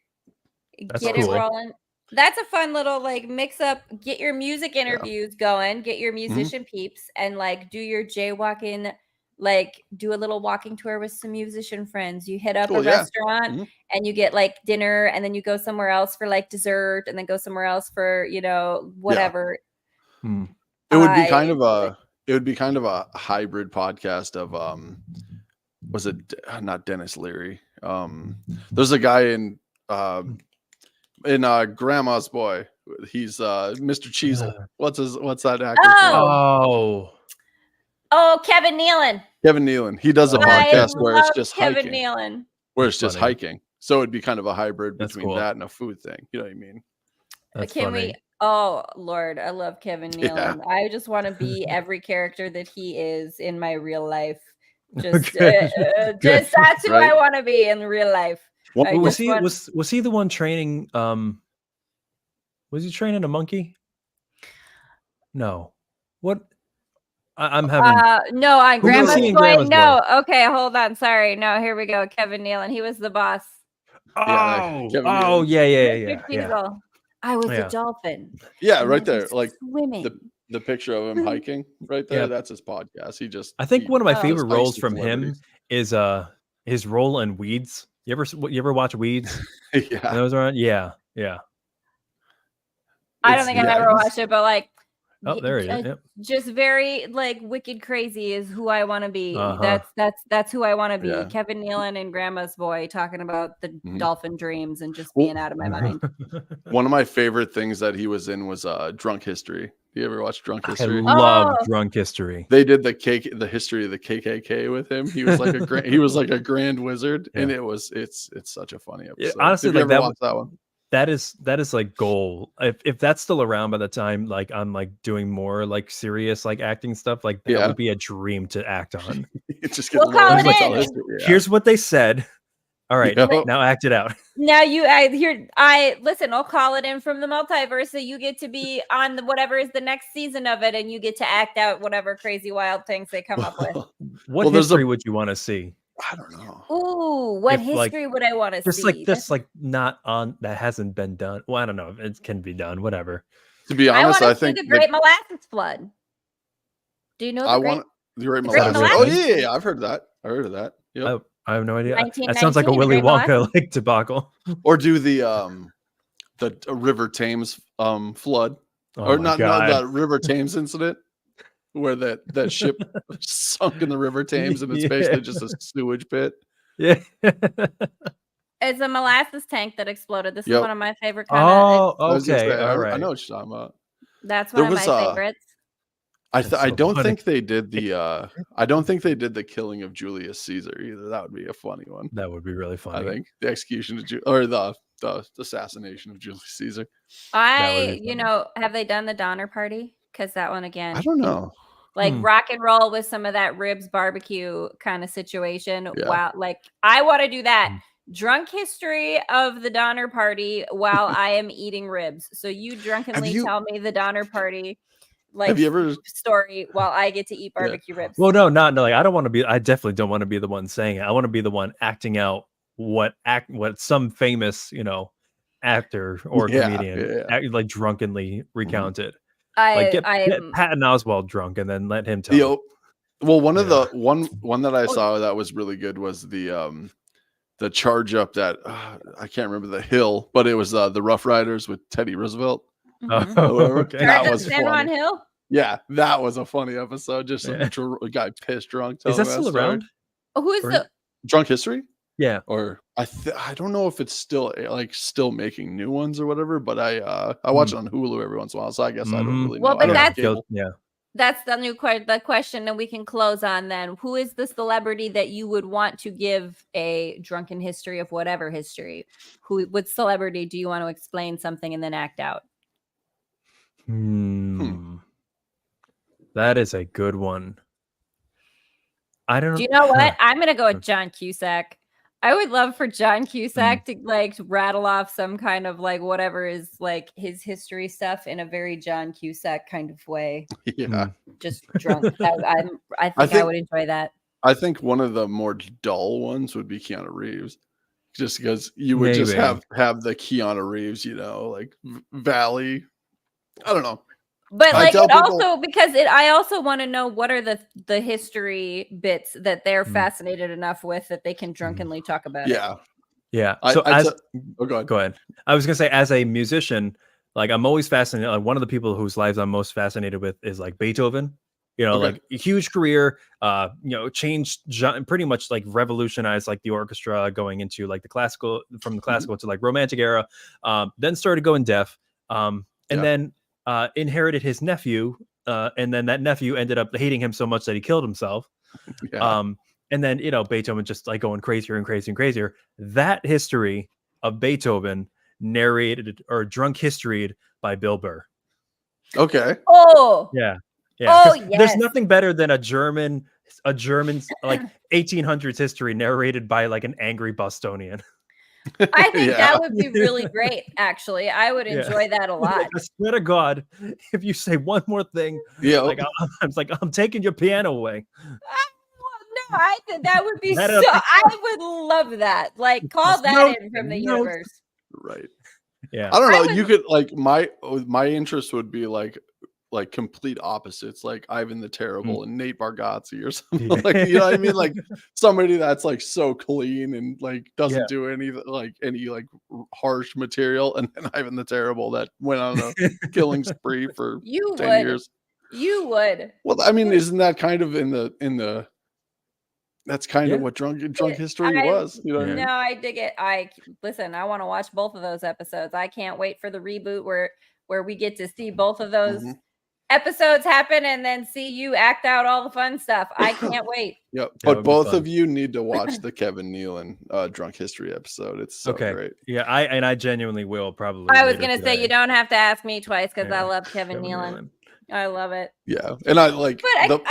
B: That's
A: Get
B: cool.
A: it rolling. That's a fun little like mix up. Get your music interviews going. Get your musician peeps, and like do your jaywalking. Like do a little walking tour with some musician friends. You hit up a restaurant and you get like dinner, and then you go somewhere else for like dessert, and then go somewhere else for whatever.
B: Hmm.
E: It would be kind of a hybrid podcast of was it not Dennis Leary? There's a guy in Grandma's Boy. He's Mr. Cheezel. What's that actor's name?
A: Oh, Kevin Nealon.
E: Kevin Nealon. He does a podcast where it's just
A: Kevin
E: hiking.
A: Nealon.
E: Where it's just hiking. So it'd be kind of a hybrid between that and a food thing. You know what I mean?
B: That's
A: Can
B: funny.
A: we? Oh Lord, I love Kevin Nealon. I just want to be every character that he is in my real life. Just that's who I want to be in real life.
B: Was he the one training? Was he training a monkey? No. What? I'm having
A: no on Grandma's Boy. No,
B: Boy?
A: Okay, hold on. Sorry. No, here we go. Kevin Nealon. He was the boss.
B: Yeah.
A: I was a dolphin.
E: Yeah, right there. Like
A: swimming.
E: The picture of him hiking right there. That's his podcast.
B: I think one of my favorite roles from him is his role in Weeds. You ever watch Weeds?
E: Yeah.
B: Those are yeah.
A: I don't think I've ever watched it, but like
B: there he is. Yep.
A: Just very like wicked crazy is who I want to be. That's who I want to be.
E: Yeah.
A: Kevin Nealon and Grandma's Boy talking about the dolphin dreams and just being out of my mind.
E: One of my favorite things that he was in was Drunk History. You ever watch Drunk History?
B: I love Drunk History.
E: They did the history of the KKK with him. He was like a grand wizard, and it's such a funny episode.
B: Honestly, like
E: that one.
B: That is like goal. If that's still around by the time like I'm like doing more like serious like acting stuff, like that would be a dream to act on.
A: We'll call it in.
B: Here's what they said. All right, now act it out.
A: Now listen, I'll call it in from the multiverse. So you get to be on whatever is the next season of it, and you get to act out whatever crazy wild things they come up with.
B: What history would you want to see?
E: I don't know.
A: Ooh, what history would I want to see?
B: Just like this, like not on that hasn't been done. Well, I don't know. It can be done. Whatever.
E: To be honest, I think
A: the Great Molasses Flood. Do you know
E: the Great Molasses? Oh yeah, I've heard of that. Yep.
B: I have no idea. That sounds like a Willy Wonka like debacle.
E: Or do the River Thames flood, or not the River Thames incident, where that ship sunk in the River Thames and it's basically just a sewage pit.
B: Yeah.
A: It's a molasses tank that exploded. This is one of my favorite
B: kind of. Oh, okay. All right.
E: I know what you're talking about.
A: That's one of my favorites.
E: I don't think they did the killing of Julius Caesar either. That would be a funny one.
B: That would be really funny.
E: I think the execution of the assassination of Julius Caesar.
A: Have they done the Donner Party? Because that one again,
E: I don't know.
A: Like rock and roll with some of that ribs barbecue kind of situation. Yeah. Wow, like I want to do that. Drunk history of the Donner Party while I am eating ribs. So you drunkenly tell me the Donner Party. Like, have you ever story while I get to eat barbecue ribs?
B: Well, no. Like I don't want to be. I definitely don't want to be the one saying it. I want to be the one acting out what some famous actor or comedian like drunkenly recounted. Get Patton Oswalt drunk and then let him tell.
E: Well, one that I saw that was really good was the charge up that I can't remember the hill, but it was the Rough Riders with Teddy Roosevelt.
B: Okay.
E: That was
A: San Juan Hill.
E: Yeah, that was a funny episode. Just some guy pissed drunk.
B: Is that still around?
A: Who is the
E: Drunk History?
B: Yeah.
E: Or I don't know if it's still making new ones or whatever, but I watch it on Hulu every once in a while, so I guess I don't really know.
A: Well, but that's the new question that we can close on then. Who is the celebrity that you would want to give a drunken history of whatever history? What celebrity do you want to explain something and then act out?
B: That is a good one. I don't.
A: Do you know what? I'm gonna go with John Cusack. I would love for John Cusack to like rattle off some kind of like whatever is like his history stuff in a very John Cusack kind of way.
E: Yeah.
A: Just drunk. I think I would enjoy that.
E: I think one of the more dull ones would be Keanu Reeves, just because you would just have the Keanu Reeves, like Valley. I don't know.
A: But like it also because I also want to know what are the history bits that they're fascinated enough with that they can drunkenly talk about.
E: Yeah.
B: Yeah.
E: So
B: go ahead. I was gonna say, as a musician, like I'm always fascinated. Like one of the people whose lives I'm most fascinated with is like Beethoven. Like a huge career. Changed pretty much like revolutionized like the orchestra going into like the classical from the classical to like romantic era. Then started going deaf. And then inherited his nephew, and then that nephew ended up hating him so much that he killed himself. And then Beethoven just like going crazier and crazier and crazier. That history of Beethoven narrated or drunk historied by Bill Burr.
E: Okay.
A: Oh
B: yeah.
A: Oh yes.
B: There's nothing better than a German like 1800s history narrated by like an angry Bostonian.
A: I think that would be really great. Actually, I would enjoy that a lot.
B: I swear to God, if you say one more thing, I'm taking your piano away.
A: No, I think that would be I would love that. Like, call that in from the universe.
E: Right.
B: Yeah.
E: I don't know. You could like my interest would be like complete opposites, like Ivan the Terrible and Nate Bargatze or something. Like, you know what I mean? Like somebody that's like so clean and like doesn't do any harsh material, and then Ivan the Terrible that went on a killing spree for 10 years.
A: You would.
E: Well, I mean, isn't that kind of in the that's kind of what drunk history was, you know?
A: No, I dig it. I want to watch both of those episodes. I can't wait for the reboot where we get to see both of those episodes happen and then see you act out all the fun stuff. I can't wait.
E: Yep. But both of you need to watch the Kevin Nealon drunk history episode. It's so great.
B: Yeah, I genuinely will probably.
A: I was gonna say you don't have to ask me twice because I love Kevin Nealon. I love it.
E: Yeah, and I like.
A: But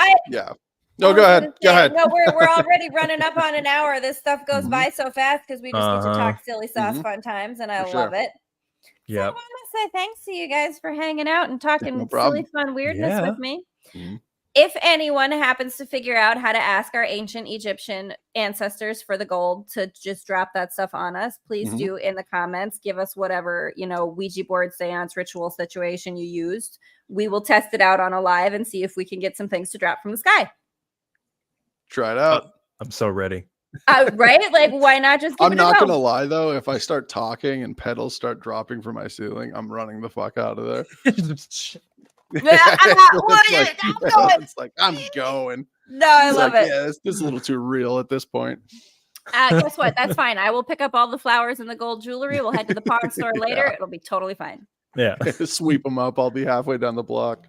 E: No, go ahead. Go ahead.
A: No, we're already running up on an hour. This stuff goes by so fast because we just get to talk silly sauce fun times, and I love it. Yeah. So I want to say thanks to you guys for hanging out and talking silly fun weirdness with me. If anyone happens to figure out how to ask our ancient Egyptian ancestors for the gold to just drop that stuff on us, please do in the comments. Give us whatever, Ouija board seance ritual situation you used. We will test it out on a live and see if we can get some things to drop from the sky.
E: Try it out.
B: I'm so ready.
A: Right? Like, why not just give
E: I'm
A: it
E: not
A: a go?
E: gonna lie though, if I start talking and pedals start dropping from my ceiling, I'm running the fuck out of there.
A: It's
E: like I'm going.
A: No, I love it.
E: Yeah, this is a little too real at this point.
A: Guess what? That's fine. I will pick up all the flowers and the gold jewelry. We'll head to the pawn store later. It'll be totally fine.
B: Yeah.
E: Sweep them up. I'll be halfway down the block.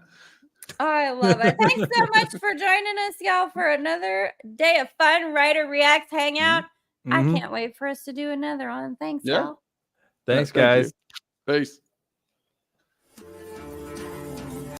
A: Oh, I love it. Thanks so much for joining us, y'all, for another day of fun Writer Reacts Hangout. I can't wait for us to do another one. Thanks, y'all.
B: Thanks, guys.
E: Peace.